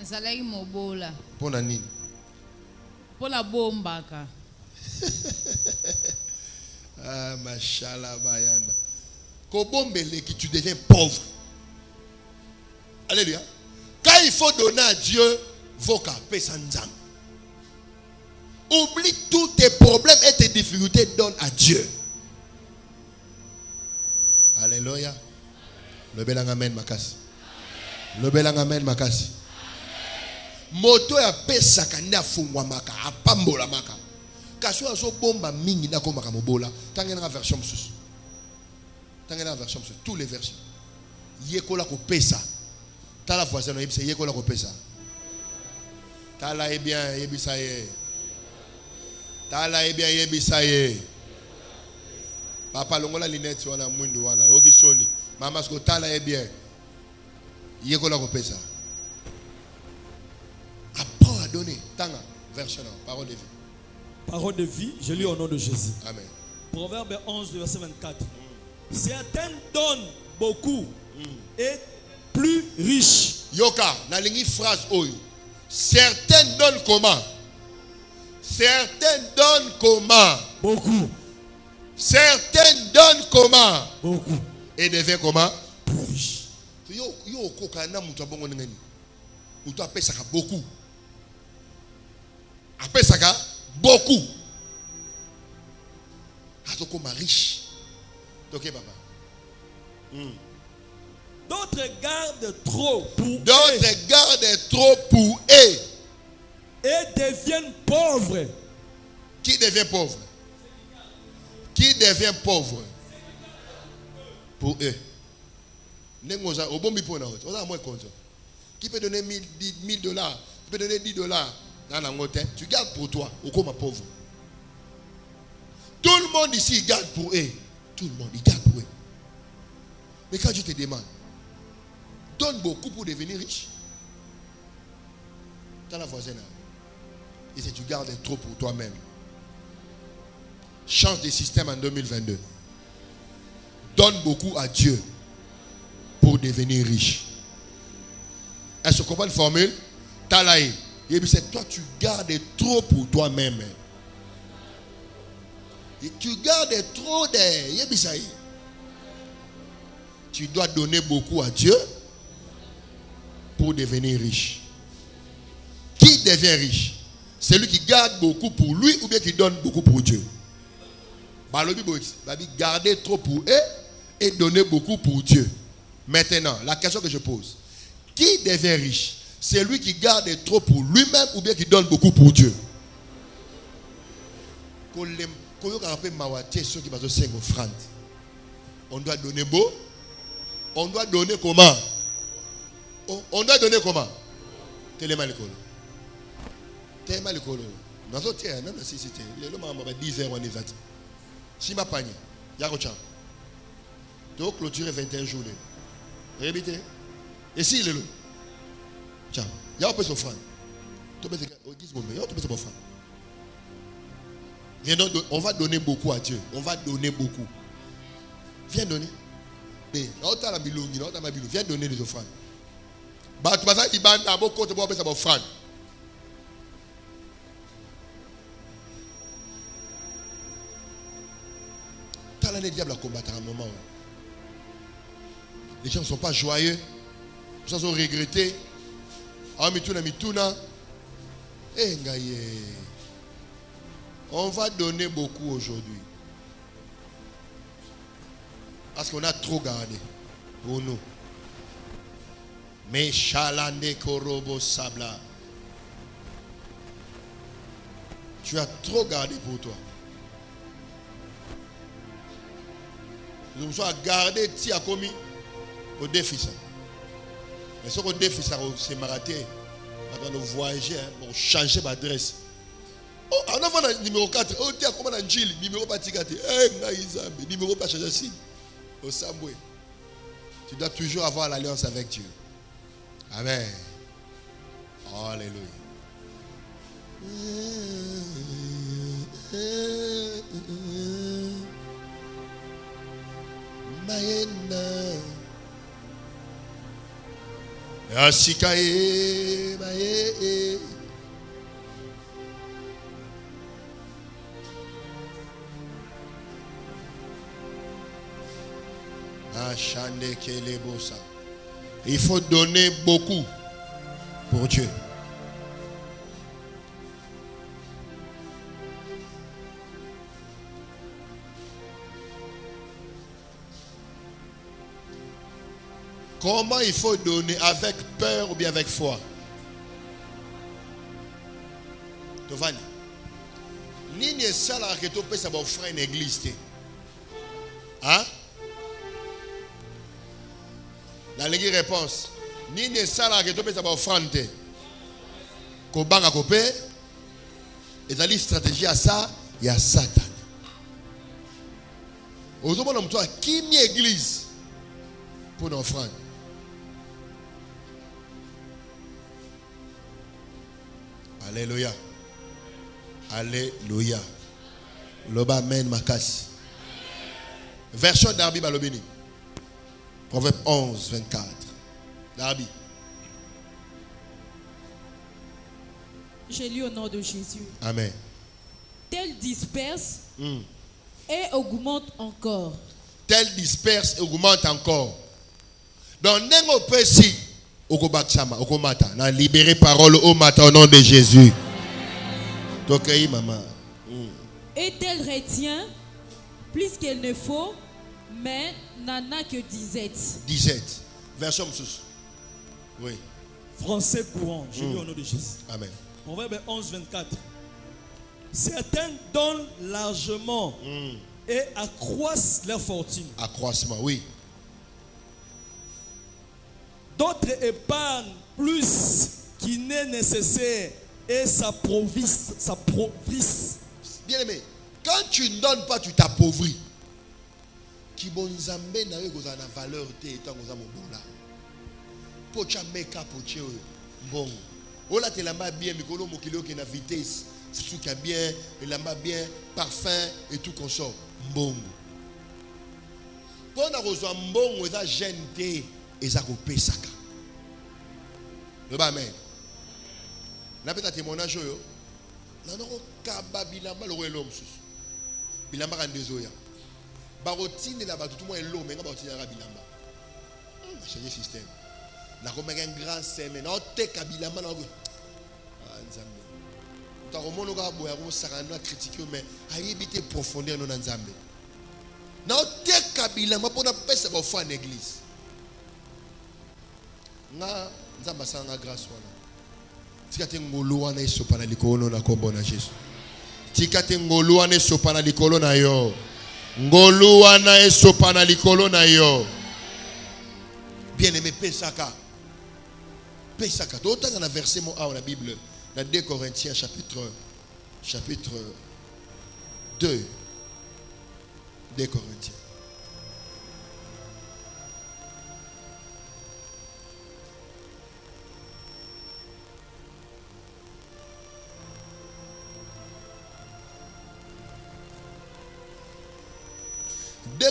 Azalaki mobola. Pona nini? Pona bombaka. Ah, machallah, bayanda. Kobombele qui tu deviens pauvre. Alléluia. Quand il faut donner à Dieu, voka, pesanzam. Oublie tous tes problèmes et tes difficultés, donne à Dieu. Alléluia. Le belang amen makasi. Le belang amen makasi. Moto ya pesa kanda fungwa maka, apambola maka. Kaso aso bomba mingi na ko maka mobola. Tangena na version msusu. Tangena na version msusu, tous les versions. Yekola ko pesa. Tala voisin no yebisa yekola ko pesa. Tala e bien yebisa ye. Tala e bien yebisa ye. Papa longola linette wana mwindu wana okisoni. Mama sko tala e bien. Yekola ko pesa. Apprends à donner. Tanga version parole de vie. Parole de vie, je lis au nom de Jésus. Amen. Proverbe 11, verset 24. Certains donnent beaucoup et plus riches. Yoka, na lingi phrase oyo. Certains donnent comment? Certains donnent comment? Beaucoup. Certains donnent comment? Beaucoup. Et deviennent comment? Plus riches. Yo koka na mutu abongo ngeni. Mutu apesaka beaucoup. Apesaka beaucoup. Azokoma riche. Ok papa. D'autres gardent trop pour eux D'autres gardent trop pour eux. et deviennent pauvres. Qui devient pauvre? Qui devient pauvre? Pour eux. Nengoza obombi pona autre. On a moins compte. Qui peut donner 1000 dollars, qui peut donner 10 dollars dans un hôtel, tu gardes pour toi, ou comme un pauvre. Tout le monde ici il garde pour eux. Tout le monde il garde pour eux. Mais quand je te demande, donne beaucoup pour devenir riche. Dans la voisine, et si tu gardes trop pour toi-même, change de système en 2022. Donne beaucoup à Dieu pour devenir riche. Est-ce que tu comprends la formule? Talaï. Et puis c'est toi, tu gardes trop pour toi-même. Et tu gardes trop de. Tu dois donner beaucoup à Dieu pour devenir riche. Qui devient riche? Celui qui garde beaucoup pour lui ou bien qui donne beaucoup pour Dieu. Garder trop pour eux et donner beaucoup pour Dieu. Maintenant, la question que je pose. Qui devient riche? Celui qui garde trop pour lui-même ou bien qui donne beaucoup pour Dieu? On doit donner beau. On doit donner comment? On doit donner comment? Téléma l'école. Téléma l'école. Dans notre terre, même si c'était. Les hommes ont 10 heures en état. Si ma panier, Yarocha. Tu as clôturé 21 jours. Répétez. Et si il est là? Tiens, il y a un peu de offrande. Tu peux te faire 10 moments. Il y a un peu de offrande. Viens donc, on va donner beaucoup à Dieu. On va donner beaucoup. Viens donner. Viens donner des offrandes. Tu vas dire que tu vas faire des offrandes. T'as l'année diable à combattre à un moment. Les gens ne sont pas joyeux. Les gens sont regrettés. Ah, mituna. Eh, on va donner beaucoup aujourd'hui. Parce qu'on a trop gardé pour nous. Mais chalande korobo sabla. Tu as trop gardé pour toi. Nous sommes gardés si à commis au défi. Mais ce qu'on défi, c'est marathé. On va voyager pour changer d'adresse. Oh, on a le numéro 4. Oh, tu as comment un Gilles, numéro pas ticate. Eh, numéro pas changer signe. Au Samboué. Tu dois toujours avoir l'alliance avec Dieu. Amen. Alléluia. Il faut donner beaucoup pour Dieu. Comment il faut donner? Avec peur ou bien avec foi? Tovani. Nini esala que tu peux savoir offrir une église. Hein? La réponse. Nini esala que tu peux savoir offrir. Kobanga kopé. Et la stratégie à ça, il y a Satan. Aujourd'hui, on a qui une église pour une offrande. Alléluia. Alléluia. Loba amen makasi. Version Darby Balobini. Proverbe 11, 24. Darby. J'ai lu au nom de Jésus. Amen. Tel disperse et augmente encore. Tel disperse et augmente encore. Dans Nengo Pessi, Okobaksama, Okomata, na libéré parole au matin au nom de Jésus. Tokai maman. Et tel retient plus qu'il ne faut, mais n'en a que 17. 17. Version Moussous. Oui. Français courant, je lis au nom de Jésus. Amen. Proverbe 11, 24. Certains donnent largement et accroissent leur fortune. Accroissement, oui. D'autres épargnent plus qu'il n'est nécessaire et s'appauvrissent. Bien aimé, quand tu ne donnes pas, tu t'appauvris. Qui bon zambe na yo goza na valeur te etant goza mobola. Pocha meka poche bon. Ola te lamba bien mikolo mokilo ki na vitesse. Fusuka bien, lamba bien, parfum et tout consort. Mbongo. Pona kozwa mbongo eza gente eza ko pesaka. Le amen. Na peta témoignage yo. Na noko kaba bilamba lo welo msusu. Bilamba ka ndezoya. Barotine la batu tout moi l'eau mais nga barotine la bilamba. On a changé système. Na ko meka un grand semaine. Na te kabilamba na ko. Ah nzambe. Ta romono ka boya ko sakana critiquer mais ayebite profondeur no nzambe. Na te kabilamba pona pesa ba fa en église. Nga nzamba sanga grâce wana. Tikate ngolo wana esopana likolo na kombo na Jésus. Tikate ngolo wana esopana likolo na yo. Ngolo wana esopana likolo na yo. Bien-aimé pesaka. Pesaka. D'autant dans la verset mo a dans la Bible dans 2 Corinthiens chapitre 2. 2 Corinthiens.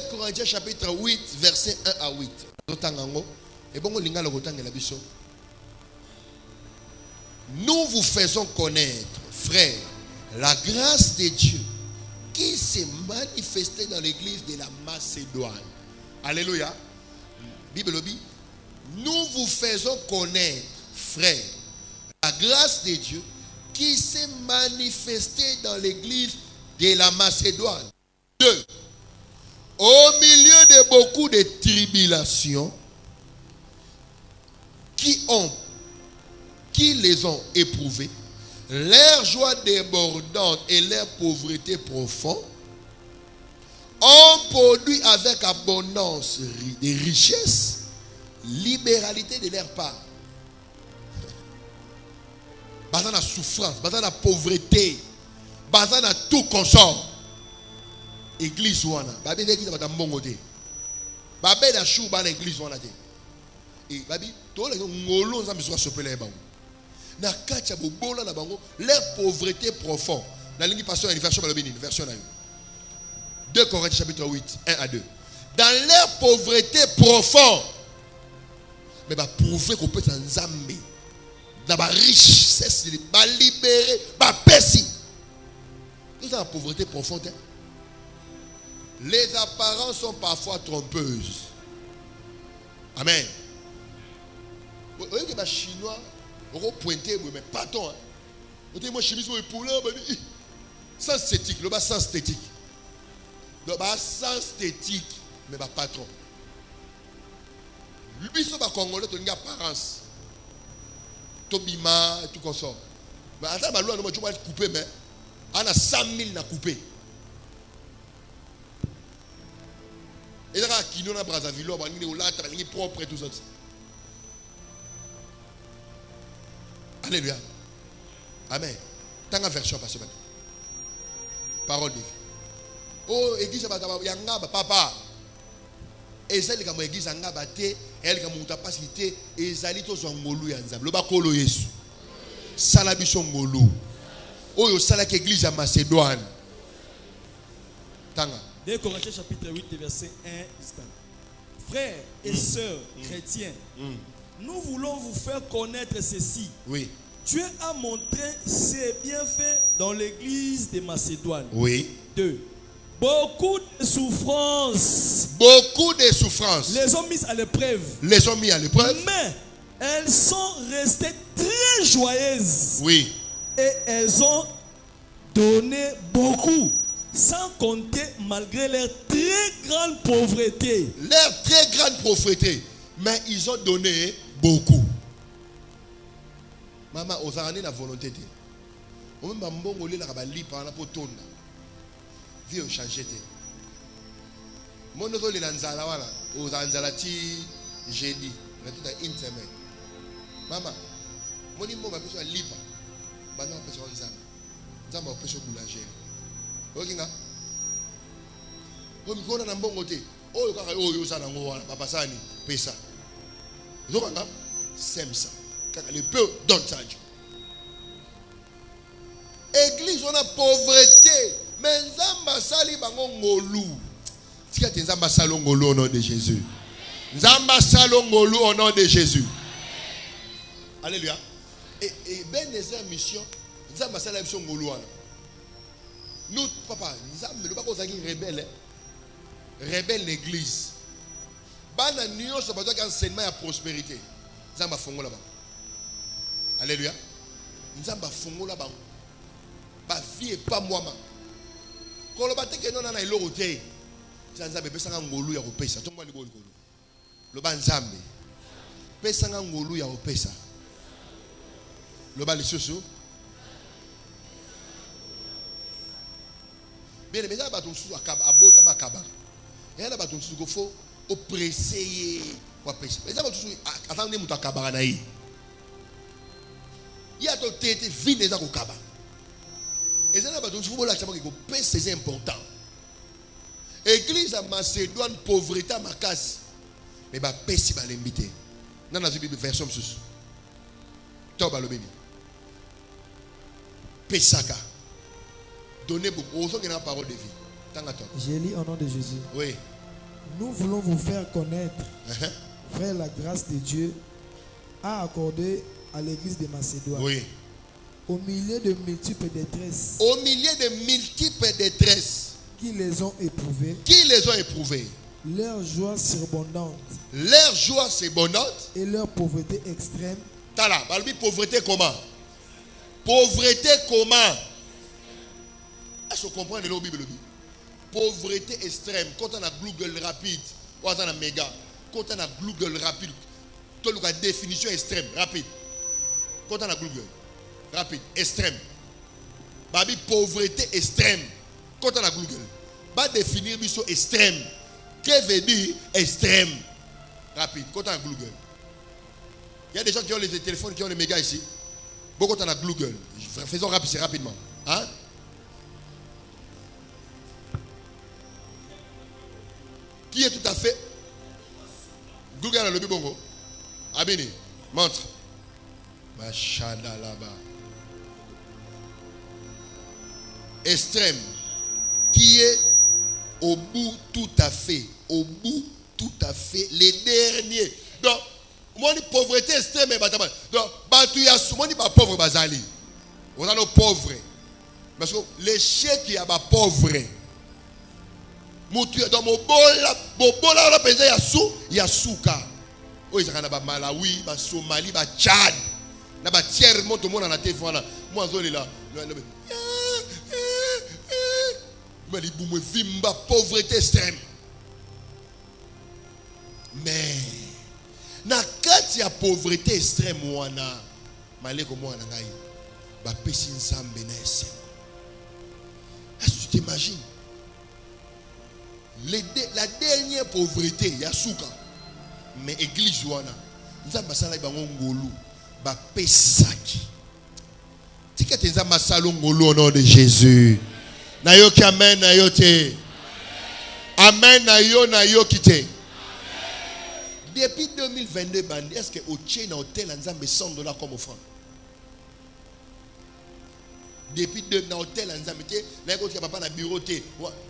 Corinthiens chapitre 8 verset 1 à 8. Nous vous faisons connaître, frères, la grâce de Dieu qui s'est manifestée dans l'église de la Macédoine. Alléluia. Bible dit, nous vous faisons connaître, frères, la grâce de Dieu qui s'est manifestée dans l'église de la Macédoine. 2. Au milieu de beaucoup de tribulations qui les ont éprouvées, leur joie débordante et leur pauvreté profonde ont produit avec abondance des richesses, libéralité de leur part. Basant la souffrance, basant la pauvreté, basant la tout consort. Église wana babi l'église ba tambongo te babe na chou ba na église wana te et babi to la ngolo nzambe so sopela bango na kacha bobola na bango leur pauvreté profonde na lingi pasteur version balobini version na yo 2 Corinthiens chapitre 8 1 à 2 dans leur pauvreté profonde mais ba prouver qu'on peut nzambe na ba richesse ba libérer ba pesi nous avons la pauvreté profonde. Les apparences sont parfois trompeuses. Amen. Vous voyez que les Chinois ont pointé, mais patron. Vous voyez, moi, chimiste, je pour là, sans esthétique, le bas sans esthétique. Le bas sans esthétique, mais pas patron. Lui, c'est pas Congolais, tu as une apparence. Tobima, tout comme ça. Mais attends, je vais couper, mais on a 100 000 à couper. Et là, qui nous a Brazzaville, on a propre et tout ça. Alléluia. Amen. Tant que version passe maintenant. Parole de vie. Oh, église, papa. Et c'est comme église, elle comme ta passité, et zali to zongolu yanzam. Le bakolo Yesu. Salabiso ngolu. Oh, yo salak église à Macédoine. Tanga. 2 Corinthiens chapitre 8, verset 1 jusqu'à 4. Frères et sœurs chrétiens, nous voulons vous faire connaître ceci. Oui. Dieu a montré ses bienfaits dans l'église de Macédoine. Oui. 2. Beaucoup de souffrances. Beaucoup de souffrances. Les ont mises à l'épreuve. Les ont mis à l'épreuve. Mais elles sont restées très joyeuses. Oui. Et elles ont donné beaucoup. Sans compter malgré leur très grande pauvreté. Leur très grande pauvreté. Mais ils ont donné beaucoup. Maman, aux années la volonté. On m'a dit la rabali par la potonda. Vie au changé. Mon autre les lanzala wala. Aux anzalati jeudi. Mais tout à une semaine. Maman, mon dit mon besoin lipa. Bana besoin zam. Zam a besoin boulanger. Okinga. On mikona na mbongo te. Oyo kaka oyo sana ngo wana papa sani pesa. Zokanga semsa. Kaka le peu donne ça. Église on a pauvreté, mais nzamba sali bango ngolu. Tika te nzamba salo ngolu au nom de Jésus. Nzamba salo ngolu au nom de Jésus. Alléluia. Et ben les mission nzamba sala mission ngolu wana. Nous, papa, nous ne sommes pas rebelles. Rebelle l'église. Bana nion, c'est pas toi enseignement à prospérité. Nous sommes fongo là-bas. Alléluia. Nous sommes fongo là-bas. Ma vie et pas moi. Quand on bâtit que nous avons l'eau au thé, nous avons besoin d'un ngolu ya opesa. Tout le monde est bon ngolu. Le ban zambe. Pesa d'un ngolu ya opesa. Le ban les soso. Bien, mais il y a des gens qui ont makaba. Il y a des gens qui faut oppresser pour pécher. Mais il y a des gens qui attendent que kabara naï. Il y a des têtes vides des gens qui kaba. Et il y a des gens qui faut lâcher que pécher c'est important. Église à Macédoine pauvreté à Makas. Mais bah pécher va l'inviter. Dans la Bible version sous. Toba le béni. Pesaka. Donnez beaucoup. Osons qu'il y ait une parole de vie. J'ai lu au nom de Jésus. Oui. Nous voulons vous faire connaître, frère, la grâce de Dieu a accordé à l'église de Macédoine. Oui. Au milieu de multiples détresses. Au milieu de multiples détresses. Qui les ont éprouvées. Qui les ont éprouvées. Leur joie surabondante. Leur joie surabondante. Et leur pauvreté extrême. Tala, balbi pauvreté comment? Pauvreté comment? Est-ce qu'on comprend le Bible? Pauvreté extrême. Quand on a Google rapide, ou on a méga. Quand on a Google rapide, tu as la définition extrême, rapide. Quand on a Google rapide, extrême. Babi pauvreté extrême. Quand on a Google, va définir biso extrême. Que veut dire extrême? Rapide. Quand on a Google. Il y a des gens qui ont les téléphones, qui ont les mégas ici. Beaucoup quand on a Google. Faisons rapidement. Hein? Qui est tout à fait Google a le bibongo. Abini, montre. Machada là-bas. Extrême. Qui est au bout tout à fait. Au bout tout à fait. Les derniers. Donc, moi, la pauvreté extrême. Donc, moi, je pas pauvre. On a nos pauvres. Parce que les chèques, il y a des pauvres. Dans mon bol, on a pensé Yasuka. ils sont au Malawi, au Somalie, au Tchad. Na ba tiers monte monde na té voilà. Moi zo là. Mais il boum vimba pauvreté extrême. Mais na kati ya pauvreté extrême wana maleko mwana ngai ba pesi nzambe na ese. Est-ce que tu t'imagines? La dernière pauvreté, il y a souka. Mais l'église, nous avons ngolu, ba pesaki. Tikete nza masalo ngolu au nom de Jésus. Na yo ki amen na yo te. Amen na yo kite. Depuis 2022 bandi, est-ce que au tien na hôtel nzambe $100 comme offrande? Depuis deux na hôtel nzambe te, na ko papa na bureau te,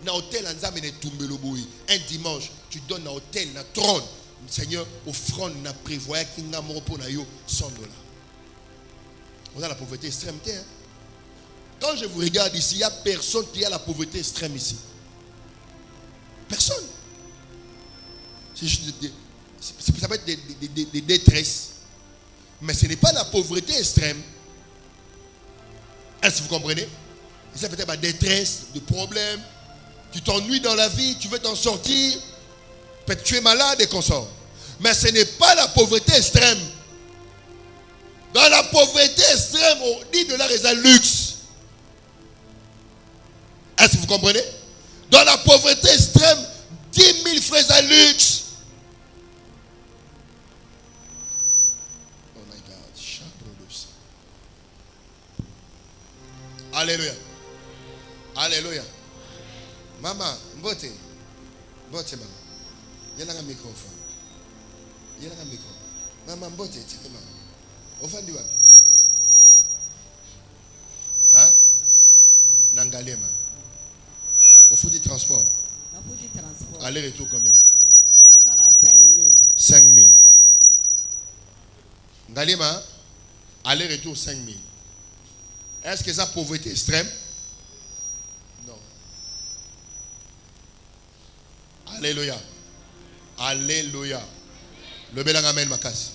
na hôtel nzambe ne tumbelo boyi. Un dimanche, tu donnes na hôtel na trône. Seigneur, offrande na prévoyé ki nga mo pour na yo $100. On a la pauvreté extrême. Hein? Quand je vous regarde ici, il n'y a personne qui a la pauvreté extrême ici. Personne. C'est juste ça peut être des détresses. Mais ce n'est pas la pauvreté extrême. Est-ce que vous comprenez? Ça peut être la détresse, des problèmes. Tu t'ennuies dans la vie, tu veux t'en sortir. Peut-être que tu es malade et qu'on sort. Mais ce n'est pas la pauvreté extrême. Dans la pauvreté extrême, on dit $10 est un luxe. Est-ce que vous comprenez? Dans la pauvreté extrême, 10 000 francs est un luxe. Oh my God. Alléluia. Alléluia. Maman, mbote. Mbote, maman. Il y a un microphone. Il y a un micro. Maman, mbote, tiens, maman. Offandi wapi? Hein? Nangalema. Au fout du transport. Aller-retour combien? 5 000. Ngalema, aller-retour 5 000. Est-ce que c'est la pauvreté extrême? Non. Alléluia. Alléluia. Le belang amen makas.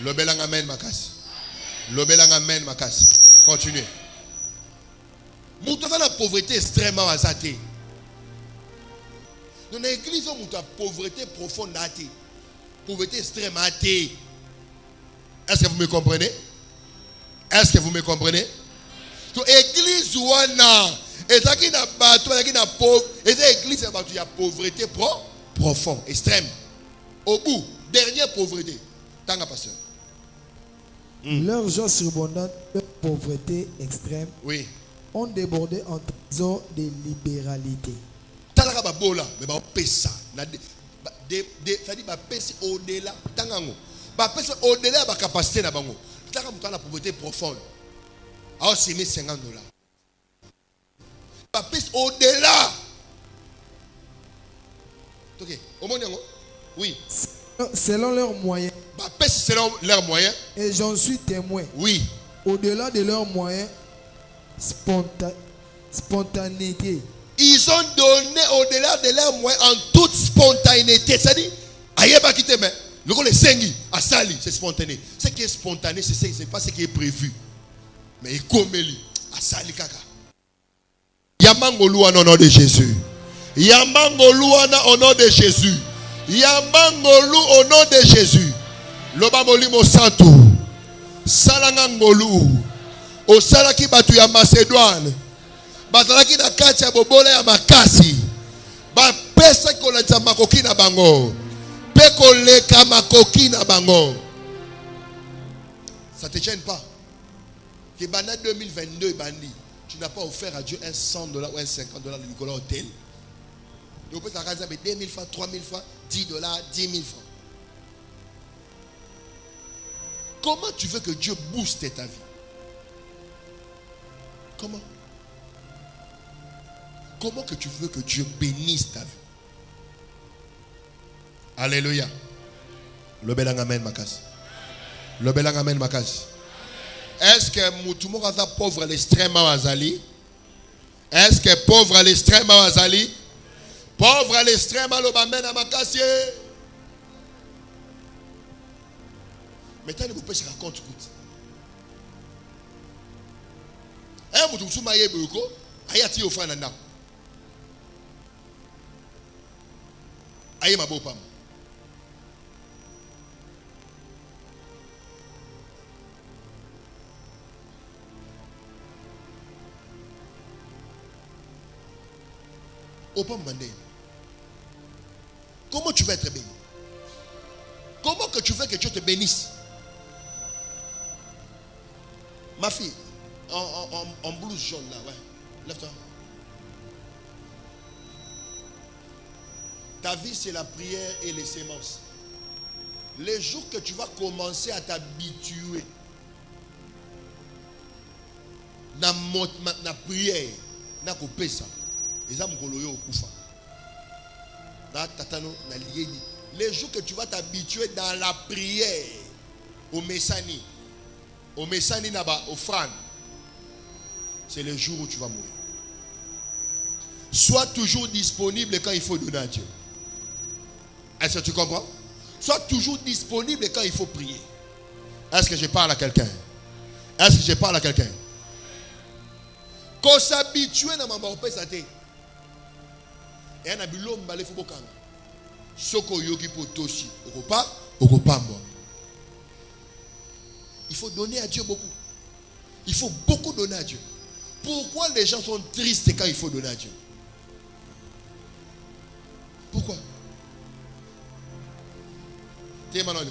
Le belang amen makas. Le belang amen makas. Continuez. Moutouva la pauvreté extrêmement azate. Dans l'église, on a pauvreté profonde athée. Pauvreté extrême athée. Est-ce que vous me comprenez? Est-ce que vous me comprenez? Donc, l'église ouana, et ça qui n'a pas, toi qui n'a pauvre, et l'église il y a pauvreté profonde, extrême. Au bout, dernière pauvreté. Tant pasteur. Leur joie surabondante, leur pauvreté extrême, oui, ont débordé en trésor de libéralité. Talaka babola, mais ba pesa, ça dit ba pesa au-delà, tangango, ba pesa au-delà ba capacité na bango. Talaka muta la pauvreté profonde. Ah, c'est $50. Ba pesa au-delà. Ok, au monde yango. Oui. Selon leurs moyens. Ba pesa selon leurs moyens. Et j'en suis témoin. Oui. Au-delà de leurs moyens, spontanéité. Ils ont donné au-delà de leurs moyens en toute spontanéité. C'est-à-dire, aïe ba kite mais le sengi à sali, c'est spontané. Ce qui est spontané, c'est pas ce qui est prévu. Mais comme lui, à sali kaka. Yamangoluana au nom de Jésus. Yamangoluana au nom de Jésus. Yamangolu au nom de Jésus. Lobamoli mo santo. Salangangolu. O salaki batu ya Macédoine. Bazalaki na kati ya bobola ya makasi. Ba pesa koleta makoki na bango. Pe koleka makoki na bango. Ça te gêne pas? Que bana 2022 bandi, tu n'as pas offert à Dieu un $100 ou un $50 de Nicolas Hôtel. Tu peux t'arranger avec 2 000 francs, 3 000 francs, $10, 10 000 francs. Comment tu veux que Dieu booste ta vie? Comment? Comment que tu veux que Dieu bénisse ta vie? Alléluia. Le belang amen makas. Le belang amen makas. Est-ce que Moutoumou Raza pauvre à l'extrême azali? Est-ce que pauvre à l'extrême azali? Pauvre à l'extrême à l'obamen à makassie. Maintenant, vous pêchez à compte coûte. Un moutou sous maïe beko, ayati au fan nana. Aïe ma beau pam. Au pam mandé. Comment tu vas être béni? Comment que tu veux que Dieu te bénisse? Ma fille, en blouse jaune là, ouais. Lève-toi. Ta vie, c'est la prière et les sémences. Les jours que tu vas commencer à t'habituer na prière, na kopesa, les âmes koloyo okufa. Na tatano na lieni. Les jours que tu vas t'habituer dans la prière, au messani naba offrande, c'est le jour où tu vas mourir. Sois toujours disponible quand il faut donner à Dieu. Est-ce que tu comprends? Sois toujours disponible quand il faut prier. Est-ce que je parle à quelqu'un? Est-ce que je parle à quelqu'un? Qu'on s'habitue à ma mort, et un abilom balé fubokanga. Soko yogi potoshi. Okopambo. Il faut donner à Dieu beaucoup. Il faut beaucoup donner à Dieu. Pourquoi les gens sont tristes quand il faut donner à Dieu? Pourquoi? T'es maintenant le